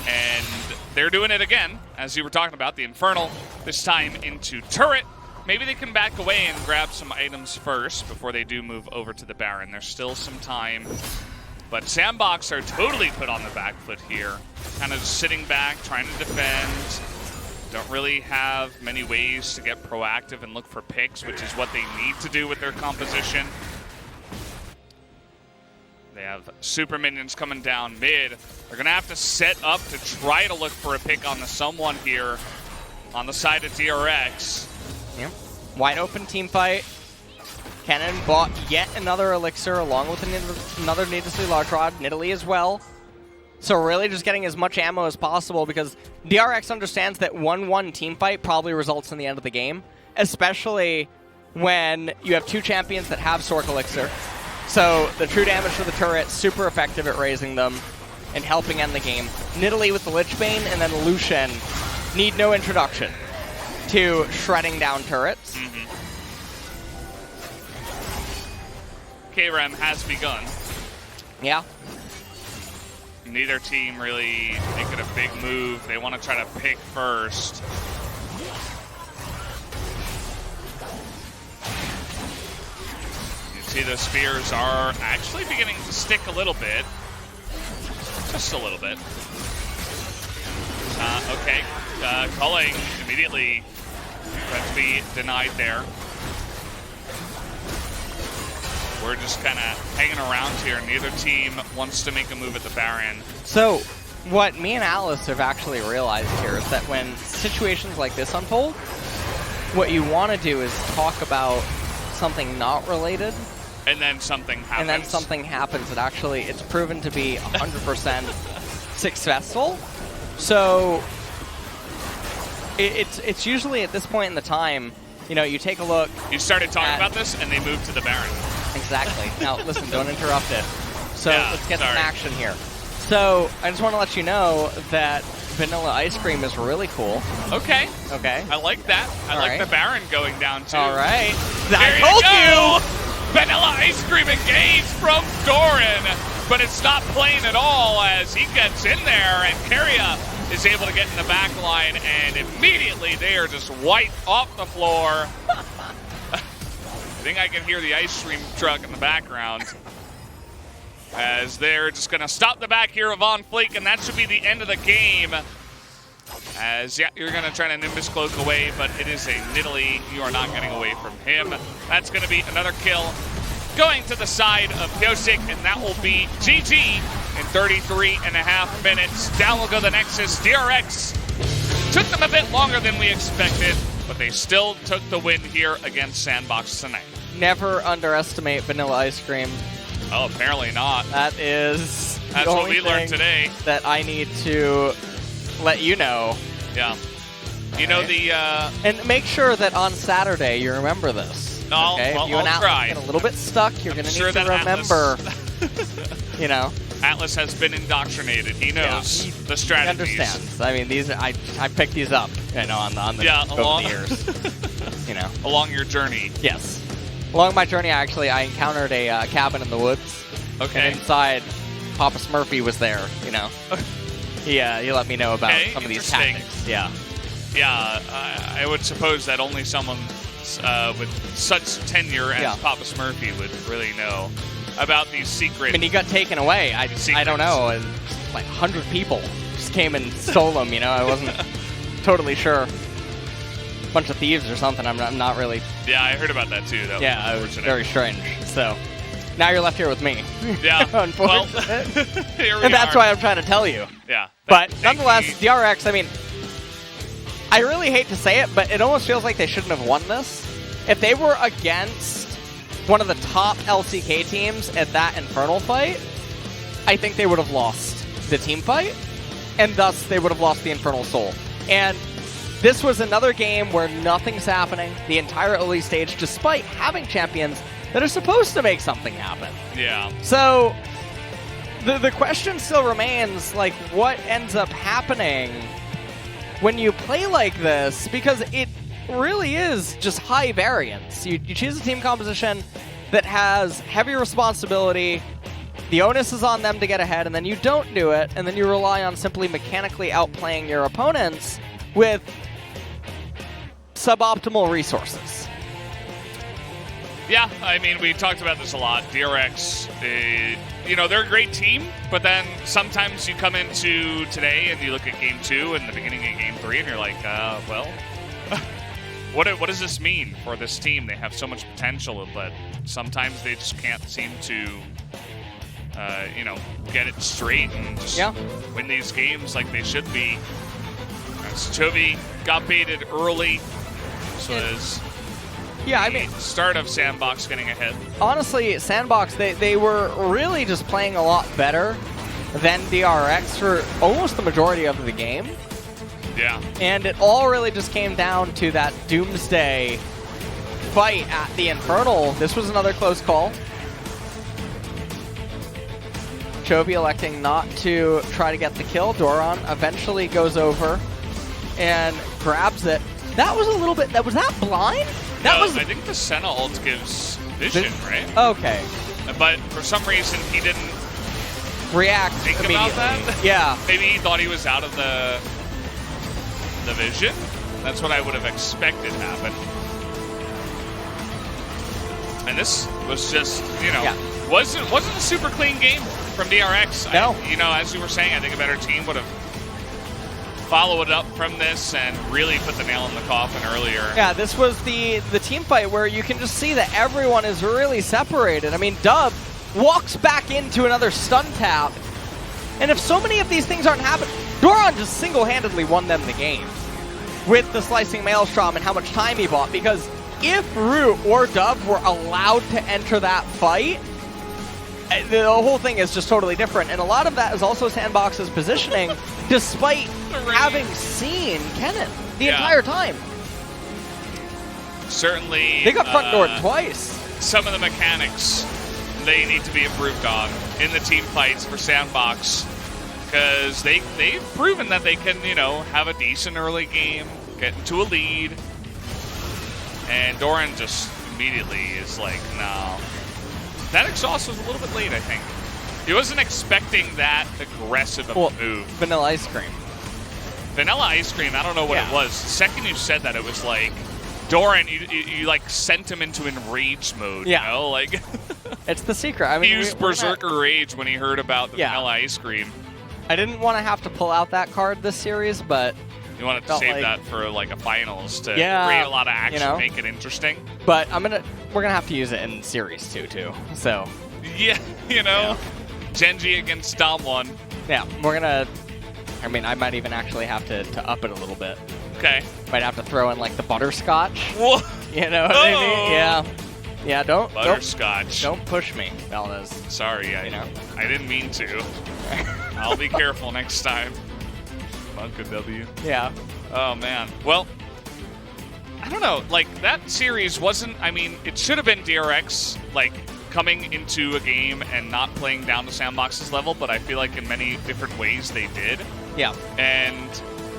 and they're doing it again, as you were talking about, the Infernal, this time into turret. Maybe they can back away and grab some items first before they do move over to the Baron. There's still some time, but SANDBOX are totally put on the back foot here. Kind of just sitting back, trying to defend. Don't really have many ways to get proactive and look for picks, which is what they need to do with their composition. They have super minions coming down mid. They're going to have to set up to try to look for a pick on the someone here on the side of DRX. Yep. Wide open team fight. Kennen bought yet another elixir along with another needlessly large rod. Nidalee as well. So really just getting as much ammo as possible, because DRX understands that 1-1 team fight probably results in the end of the game, especially when you have two champions that have Sork Elixir. So the true damage to the turret, super effective at raising them and helping end the game. Nidalee with the Lich Bane, and then Lucian need no introduction to shredding down turrets. KRM has begun. Yeah. Neither team really making a big move. They want to try to pick first. You see the spears are actually beginning to stick a little bit. Just a little bit. Okay. Culling immediately going to be denied there. We're just kind of hanging around here. Neither team wants to make a move at the Baron. So what me and Alice have actually realized here is that when situations like this unfold, what you want to do is talk about something not related. And then something happens. And then something happens that actually it's proven to be 100% successful. So it's usually at this point in the time, you know, you take a look. You started talking about this and they moved to the Baron. Exactly. Now, listen, don't interrupt it. So Yeah, let's get sorry. some action here. So I just want to let you know that vanilla ice cream is really cool. Okay. Okay. I like that. I like right. the Baron going down too. All right. There I you told go! you! Vanilla ice cream engaged from Doran, but it's not playing at all as he gets in there and Keria is able to get in the back line, and immediately they are just wiped off the floor. I think I can hear the ice cream truck in the background as they're just going to stop the back here of Von Fleek, and that should be the end of the game. As, yeah, you're going to try to Nimbus Cloak away, but it is a Nidalee. You are not getting away from him. That's going to be another kill going to the side of Pyosik, and that will be GG in 33.5 minutes. Down will go the Nexus. DRX took them a bit longer than we expected, but they still took the win here against SANDBOX tonight. Never underestimate vanilla ice cream. Oh, apparently not. That is That's the what only we learned thing today. that I need to let you know. Yeah. You know the... And make sure that on Saturday you remember this. No, okay? well, If you and I'll Atlas try. get a little bit stuck, you're going to sure need to that remember, you know. Atlas has been indoctrinated. He knows the He strategies. understands. I mean, these I picked these up, you know, on the over the years. You know. Along your journey. Yes. Along my journey, I encountered a cabin in the woods. Okay. And inside, Papa Smurfy was there. You know. He let me know about some of these interesting. tactics. Yeah. Yeah, I would suppose that only someone with such tenure as Papa Smurfy would really know about these secret. I mean, he got taken away. I don't know. And like 100 people just came and stole him. You know, I wasn't totally sure. Bunch of thieves or something. I'm not really. Yeah, I heard about that too. That it was was very strange. So now you're left here with me. Yeah, unfortunately. well, here we and that's are. why I'm trying to tell you. Yeah, But nonetheless, DRX. I mean, I really hate to say it, but it almost feels like they shouldn't have won this. If they were against one of the top LCK teams at that Infernal fight, I think they would have lost the team fight, and thus they would have lost the Infernal Soul. And this was another game where nothing's happening the entire early stage, despite having champions that are supposed to make something happen. Yeah. So the question still remains, like, what ends up happening when you play like this? Because it really is just high variance. You choose a team composition that has heavy responsibility, the onus is on them to get ahead, and then you don't do it, and then you rely on simply mechanically outplaying your opponents with suboptimal resources. Yeah, I mean, we talked about this a lot. DRX, they're a great team, but then sometimes you come into today and you look at Game 2 and the beginning of Game 3, and you're like, well, what does this mean for this team? They have so much potential, but sometimes they just can't seem to, get it straight and just win these games like they should be. As Chovy got baited early. This was start of SANDBOX getting ahead. Honestly, SANDBOX, they were really just playing a lot better then DRX for almost the majority of the game. Yeah. And it all really just came down to that Doomsday fight at the Infernal. This was another close call. Chovy electing not to try to get the kill. Doran eventually goes over and grabs it. That was a little bit... was that blind? That was... I think the Senna ult gives vision, right? Okay. But for some reason, he didn't react think immediately. about that. Yeah. Maybe he thought he was out of the vision. That's what I would have expected happen. And this was just, you know, wasn't a super clean game from DRX. No. As you were saying, I think a better team would have followed up from this and really put the nail in the coffin earlier. Yeah, this was the team fight where you can just see that everyone is really separated. I mean, Dub walks back into another stun tap, and if so many of these things aren't happening, Doran just single-handedly won them the game with the slicing Maelstrom and how much time he bought, because if Root or Dub were allowed to enter that fight, the whole thing is just totally different. And a lot of that is also SANDBOX's positioning, despite having seen Kennen the entire time. Certainly. They got front door twice. Some of the mechanics they need to be improved on in the team fights for SANDBOX, because they've proven that they can, have a decent early game, get into a lead, and Doran just immediately is like, no. That exhaust was a little bit late, I think. He wasn't expecting that aggressive of a move. Vanilla ice cream. Vanilla ice cream, I don't know what it was. The second you said that, it was like, Doran, you like sent him into enraged mode, you know? Like, it's the secret. I mean, he used Berserker Rage when he heard about the vanilla ice cream. I didn't want to have to pull out that card this series, but... You wanted to save that for like a finals to create a lot of action, make it interesting. But we're gonna have to use it in series 2 too. So yeah, Genji against Damwon. Yeah, we're gonna. I mean, I might even actually have to up it a little bit. Okay. Might have to throw in like the butterscotch. Whoa. You know what I mean? Yeah. Yeah. Don't butterscotch. Don't push me, Valdez. Sorry, I didn't mean to. I'll be careful next time. Monka W. Yeah. Oh, man. Well, I don't know. Like, that series wasn't... I mean, it should have been DRX, like, coming into a game and not playing down to SANDBOX's level, but I feel like in many different ways they did. Yeah. And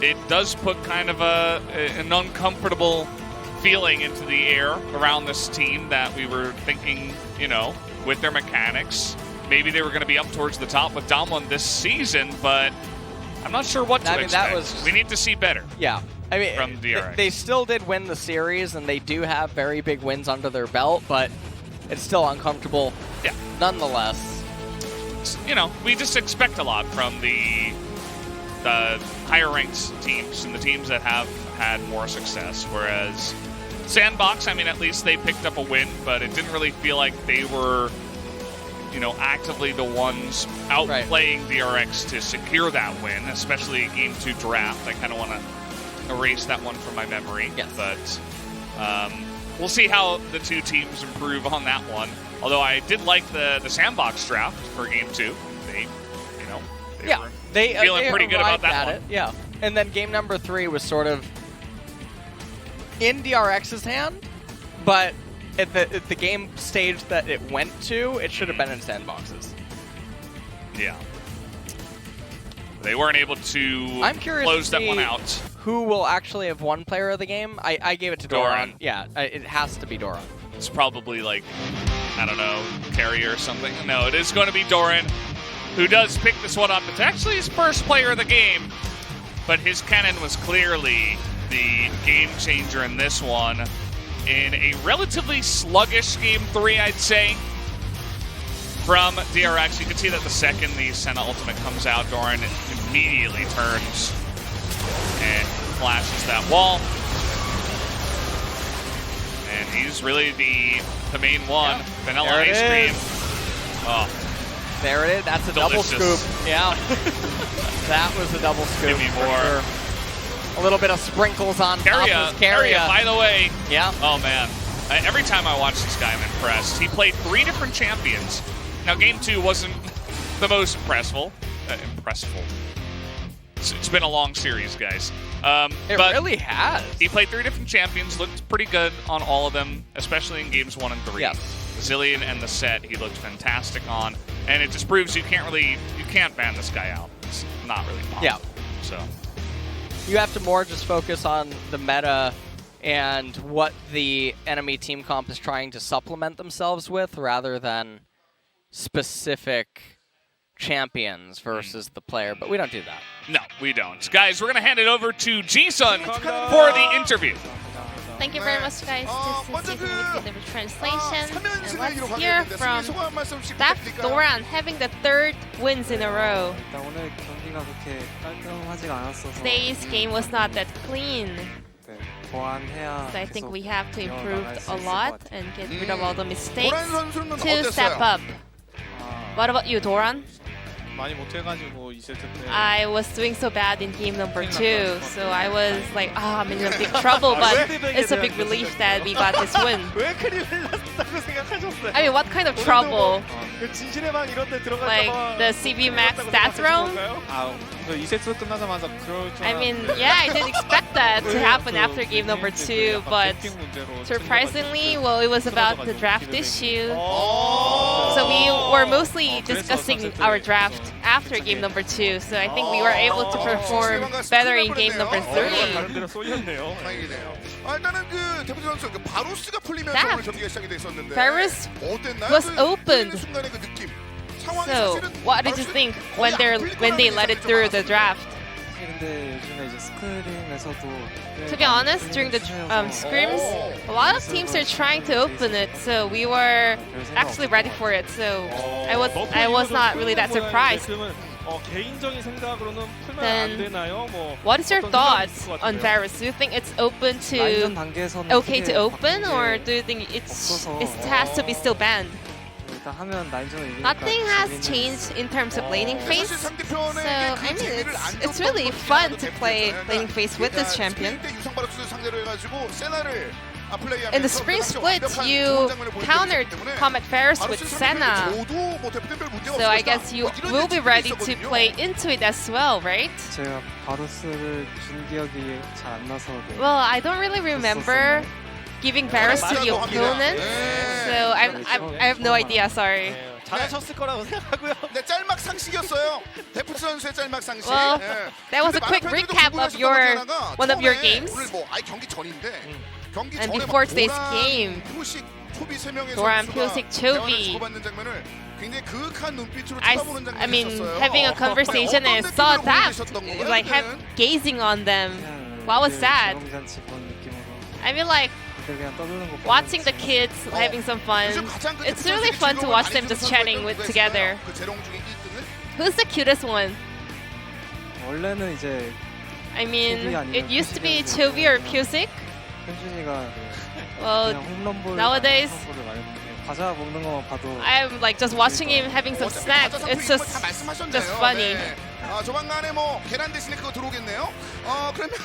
it does put kind of an uncomfortable feeling into the air around this team that we were thinking, with their mechanics, maybe they were going to be up towards the top with Damwon this season, but... I'm not sure what to expect. We need to see better. Yeah. I mean, from DRX. They still did win the series, and they do have very big wins under their belt, but it's still uncomfortable. Yeah. Nonetheless. We just expect a lot from the higher ranked teams and the teams that have had more success, whereas SANDBOX, I mean, at least they picked up a win, but it didn't really feel like they were... actively the ones outplaying DRX to secure that win, especially Game 2 draft. I kind of want to erase that one from my memory. Yes. But we'll see how the two teams improve on that one. Although I did like the SANDBOX draft for Game 2. They were feeling pretty good about that one. It. Yeah. And then game number 3 was sort of in DRX's hand, but... At the game stage that it went to, it should have been in SANDBOX's. Yeah. They weren't able to close that one out. Who will actually have won player of the game? I gave it to Doran. Yeah, it has to be Doran. It's probably like, I don't know, Carrier or something. No, it is going to be Doran, who does pick this one up. It's actually his first player of the game, but his cannon was clearly the game changer in this one. In a relatively sluggish Game 3, I'd say, from DRX. You can see that the second the Senna ultimate comes out, Doran immediately turns and flashes that wall. And he's really the main one. Vanilla ice cream. Oh. There it is. That's a delicious. Double scoop. Yeah. That was a double scoop. Give me more. Sure. A little bit of sprinkles on top of Carrier, by the way. Yeah. Oh, man. Every time I watch this guy, I'm impressed. He played 3 different champions. Now, Game 2 wasn't the most impressive, impressful. It's been a long series, guys. It but really has. he played 3 different champions, looked pretty good on all of them, especially in games 1 and 3. Yes. Zillion and the set, he looked fantastic on, and it just proves you can't ban this guy out. It's not really possible. Yeah. So You have to more just focus on the meta and what the enemy team comp is trying to supplement themselves with, rather than specific champions versus the player. But we don't do that. no, we don't. Guys, we're gonna hand it over to Ji-sun for the interview. Thank you very much, guys. This is Stephen with the translation. And let's hear from Daph Doran having the 3rd wins in a row. 오늘 경기가 그렇게 깔끔하지가 않았어서 Today's game was not that clean. 보완해야 So I think 계속 we have to improve 이어나갈 수 a 있을 lot 것 같아요. and get rid of all the mistakes 도란 선수는 to step up. What about you, Doran? 많이 못해가지고 2세트 때 I was doing so bad in game number 2, so I was like, I'm in a big trouble, but it's a big relief that we got this win. 왜 큰일 났다고 생각하셨어요? I mean, what kind of trouble? 그 진실의 방 이런 데 들어갈까 Like 봐 the CB Max stats roam? 그 2세트 끝나자마자 그럴 줄 I mean, yeah, I didn't expect that to happen after game number 2, but surprisingly, well, it was about the draft issue. So we were mostly discussing our draft after game number 2, so I think we were able to perform better in game number 3. 다른 데로 쏠렸네요. 다행이네요. 일단은 그 대표 선수 그 바루스가 풀리면서 That 오늘 경기가 시작이 됐었는데 Varus 어땠나요? was 그 opened. 풀리는 순간의 그 느낌. 상황이 So, 사실은 what did you 바루스는 think 거의 when they let it through the draft? 근데 요즘에 이제 스크림에서도 To be honest, during the scrims, a lot of teams are trying to open it, so we were actually ready for it. So I was not really that surprised. 개인적인 생각으로는 풀면 안 Then, 되나요? 뭐 what is your 어떤 thoughts 생각이 있을 것 on 같은데요? Varus? Do you think it's open 라인전 to 단계에서는 okay to 크게 open, 바뀐 or 게 do you think it 없어서 has to be still banned? 일단 하면 라인전을 이기니까 Nothing has 재미는 changed in terms of laning phase. 사실 So 상대편에게 I 그 mean, 재미를 안 it's 줬던 really 것들이 fun 하나도 to play 대표잖아요. laning phase with this champion. 스프링 때 유성 바루스를 상대로 해가지고 세나를 플레이하면서 In the spring 그 당시 split, 완벽한 you 좋은 장면을 보여줬기 countered 때문에 Comet Varus with 바루스 Senna. 선수는 저도 뭐 대표팀별 문제가 So I 없었다. guess you 이런 will be 예측이 ready to 있었거든요. play into it as well, right? 제가 바루스를 준 기억이 잘 안 나서 Well, I don't really remember giving Varus to the opponent, so I have no idea. Sorry. 잘하셨을 거라고 생각하고요. 네, 짤막 상식이었어요. 데프트 선수의 짤막 상식. Well, 예. that was a 근데 quick 많은 팬들도 recap of 궁금해하셨던 your 것 중에 하나가 one of your 처음에 games. 오늘 뭐 경기 전인데 경기 And 전에 before 막 today's 도란, game, 표식, 초비 세 명의 도란, 선수가 표식, 대화를 초비. 주고받는 장면을 굉장히 그윽한 눈빛으로 I 쳐다보는 장면이 mean, 있었어요. having a conversation 어떤 and saw 느낌으로 that, 보고 계셨던 건가요, like 그때는? gazing on them. 그냥 What was that? 재롱잔치 그런 느낌으로 I mean, like 그때 그냥 떠드는 거 watching the 보면서 kids having some fun. 요즘 가장 그 It's 데프트 really 선수에게 fun to 즐거움을 watch 많이 them 주는 just 선수가 chatting 있다고 with 했어요. together. 그 재롱 중에 1등은 Who's the cutest one? 원래는 이제 I mean, 초비 아니면 it used to be 표식이었는데 Chovy or Pusick. 현준이가 Well, 그냥 홈런볼 nowadays, 홈런볼을 많이 먹는데 과자 먹는 것만 봐도 I'm like just watching him having some 어차피 snacks. 과자 It's 상품이 just 다 말씀하셨네요. just funny. 네. 조만간에 뭐 계란 대신에 그거 들어오겠네요. 그러면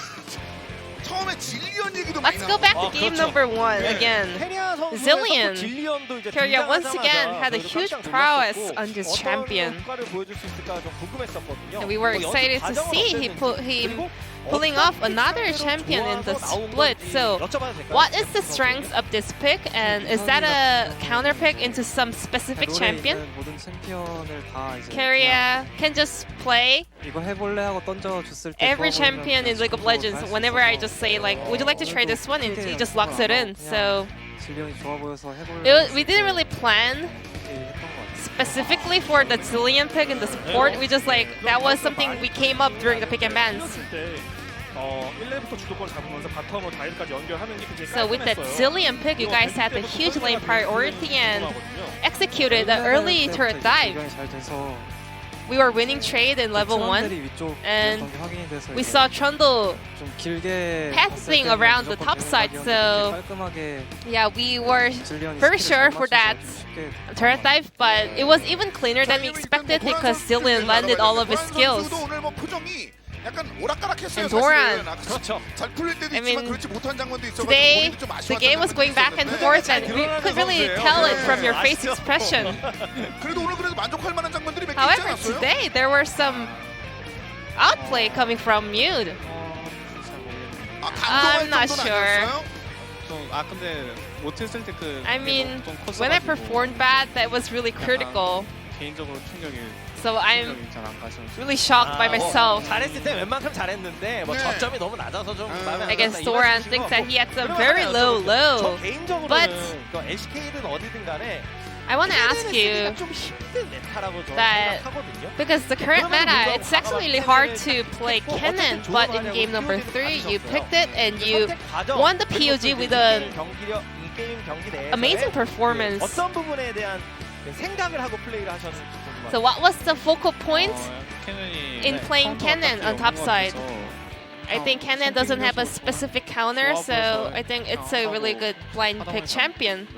처음에 질리언 얘기도 많이 Let's go back to 아, game 그렇죠. number 1 네. again. 페리아 선수의 Zillion. 서포 질리언도 이제 Korea once again 등장하자마자 had a 저희도 huge 깜짝 prowess 놀랐었고 on this 어떤 champion. 효과를 보여줄 수 있을까 좀 궁금했었거든요. And we were 뭐 연습 excited to 과정은 see 어땠는지, him 그리고 pulling 어떤 off another 픽 champion in the 상대로 나온 split. 건지 So, 여쭤봐도 될까요? what is the strength of this pick, and is that a counter pick into some specific 롤에 champion? 있는 모든 챔피언을 다 이제 Korea can just play 이거 해볼래 하고 던져줬을 때 every 좋아 보이면 champion in 그냥 League of 직구로 Legends. 할수 Whenever I 있어서 just say like, would you like to try this one, and he just locks it in. So 질리언이 좋아 보여서 해볼래 we didn't really plan 했던 것 같아요. specifically for the Zillion pick in the support. We just like that was something we came up during the pick and bans. 이겼을 때 1레부터 주도권 잡으면서 바텀으로 다이까지 연결하는 게 굉장히 So with that 깔끔했어요. Zillion pick, you guys had the huge lane priority and executed the early turret dive. 질리언이 잘 돼서 We were winning trade in level 1. 트런들이 위쪽 and 이었던 게 확인이 돼서 We 이제 saw Trundle 좀 길게 passing 봤을 때는 around the 무조건 top side, 되는 so 각이었는데 깔끔하게 yeah, we were 질리언이 very 스킬을 sure 잘 for that 맞춰서 좀 쉽게 turret dive, but it was even cleaner than we expected because Zillion landed all of his skills. 도란 선수도 오늘 뭐 표정이 약간 오락가락했어요. And Doran. 사실은. 그렇죠. 잘 풀릴 때도 I 있지만 mean, 그렇지 못한 장면도 있어가지고 Today, 본인도 좀 the 아쉬웠던 game was going back and 장면도 forth, 있었는데 and we could really tell it from your face expression. 그래도 오늘 그래도 만족할 만한 장면들이 몇 개 있지 However, 않았어요? today there were some outplay coming from Mude. 아, 감동할 I'm not 정도는 sure. 아니었어요? 근데 못했을 때 그 I mean, 좀 when I 컸어가지고 performed bad, that was really critical. 개인적으로 So I'm 충격이 잘 안 가서 really shocked by myself. 잘했을 때 웬만큼 잘했는데 뭐 네. 접점이 너무 낮아서 좀 마음에 안 I guess 든다, 이 Doran 말씀이신 thinks 것 that he had some 같고. very low 저 low. 개인적으로는 But 그 LCK든 어디든 간에 I want to ask you, 좀 힘든 메타라고 저는 that- 생각하거든요. because the current meta, it's actually really hard to play Kennen, but in game number 3, you picked it and you won the POG with an amazing performance. 어떤 부분에 대한 생각을 하고 플레이를 하셨는지 궁금합니다. So what was the focal point? 캐논이 In playing Kennen on top side. I think Kennen doesn't have a 성격이 specific counter, so I think it's a really good blind pick champion.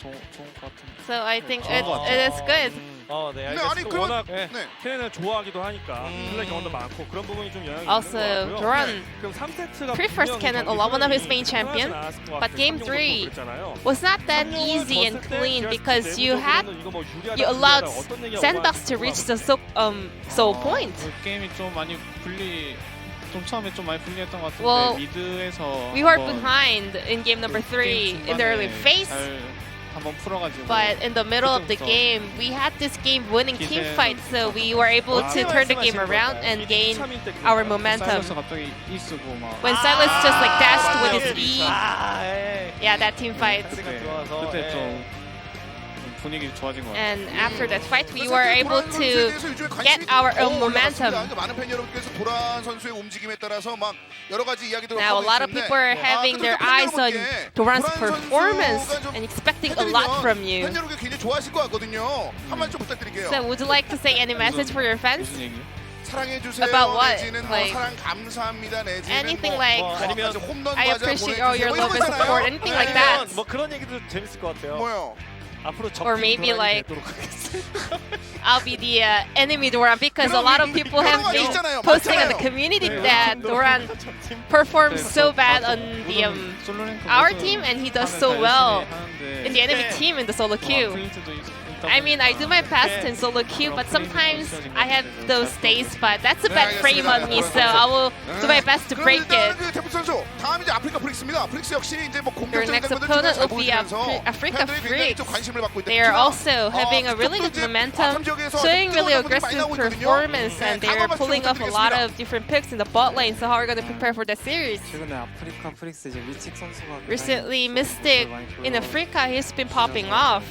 좋은 것 같은데. So I think it is good. 네, 네, 알겠습니다. 아니 그러면 워낙 네. 캐넨을 좋아하기도 하니까 플레이 경험도 많고 그런 부분이 좀 영향이 Also, 있는 것 같고요. Doran 그럼 3세트가 prefers Kennen a lot, one of his main champion, but game 3 was not that easy and clean because you allowed SANDBOX to reach the soul point. 그 게임이 좀 많이 좀 처음에 좀 많이 불리했던 것 같은데 Well, 미드에서 We were 한번 behind in game number 3 in the early phase, 잘 한번 풀어가지고 but in the middle of the game, we had this game-winning team fight, so we were able to turn the game around and gain our momentum. 사이러스 갑자기 이 쓰고 막 When Silas just like dashed with his E, 예. yeah, that team fight. 네, 좋아서, 그때 예. 좀 분위기 좋아진 것 같아요. And after that fight, we were able to get our own momentum. 많은 팬 여러분께서 도란 선수의 움직임에 따라서 막 여러 가지 이야기들을 Now, a 하고 lot of 있는데 people are having their eyes on Doran's performance and expecting a lot from you. 팬 여러분께 굉장히 좋아하실 것 같거든요. 한마디 좀 부탁드릴게요. So, would you like to say any message for your fans? 무슨 얘기요? 사랑해 주세요. About what? 내지는 Like, 사랑 감사합니다. 내지는 anything 뭐, like, 아니면 홈런 I 과자 appreciate all your 보내주세요. love and 이런 거 support, 있잖아요. anything like that. 뭐 그런 얘기도 재밌을 것 같아요. 뭐요? 앞으로 Or maybe 적팀 like- 되도록 하겠습니다. I'll be the enemy Doran because a lot of people have been 있잖아요. posting on the 맞잖아요. community that Doran performs so bad on the our team and he does so well in the enemy team in the solo queue. I mean, I do my best in solo queue, but sometimes I have those days, but that's a bad frame on me, so I will do my best to break it. 그 태풍 선수 다음 이제 아프리카 프릭스입니다. 프릭스 역시 이제 뭐 Their 공격적인 next 장면들 opponent 잘 will be 보여주면서 Africa 팬들이 굉장히 Freaks. 좀 관심을 받고 있다. They are also having a really good momentum, showing really aggressive performance, and they are pulling off a lot of different picks in the bot lane. So how are we going to prepare for that series? 최근에 아프리카 프릭스 이제 미칙 선수가 Recently, Mystic in Africa, he's been popping off.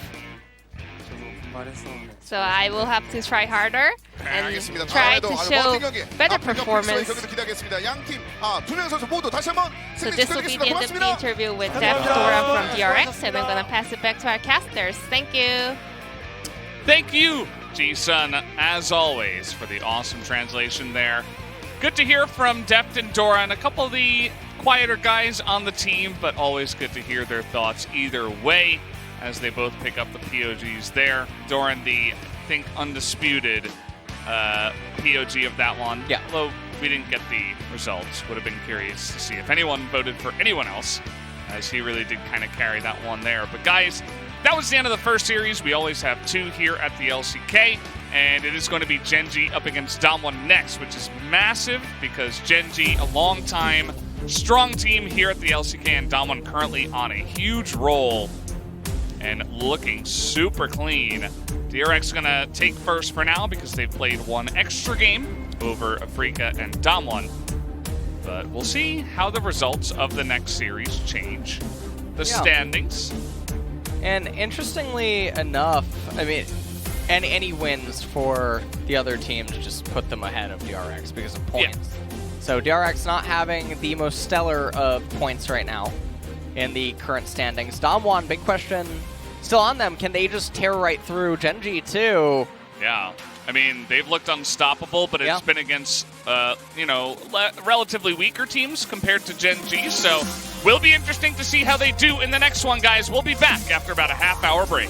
저도 분발했었는데 So I will have to try harder and 알겠습니다. try 다음에도 to 아주 show 멋진 경기, better 아프리카 프릭스의 performance. 경기도 기대하겠습니다. 양팀 두 명 선수 모두 다시 한번 So 승리 this will be 축하드리겠습니다. the end of the 고맙습니다. interview with Def Dora from DRX, and I'm gonna pass it back to our casters. Thank you. Thank you, G-Sun, as always, for the awesome translation there. Good to hear from Deft and Doran, a couple of the quieter guys on the team, but always good to hear their thoughts either way as they both pick up the POGs there. Doran, the, I think, undisputed POG of that one. Yeah. Although we didn't get the results, would have been curious to see if anyone voted for anyone else, as he really did kind of carry that one there. But guys, that was the end of the first series. We always have two here at the LCK, and it is going to be Genji up against Damwon next, which is massive because Genji, a long-time, strong team here at the LCK, and Damwon currently on a huge roll and looking super clean. DRX going to take first for now because they've played one extra game over Afrika and Damwon. But we'll see how the results of the next series change the standings. And interestingly enough, I mean, and any wins for the other teams just put them ahead of DRX because of points. So DRX not having the most stellar of points right now in the current standings. Damwon, big question still on them. Can they just tear right through Genji too? Yeah. I mean, they've looked unstoppable, but it's been against, you know, relatively weaker teams compared to Genji. So will be interesting to see how they do in the next one, guys. We'll be back after about a half-hour break.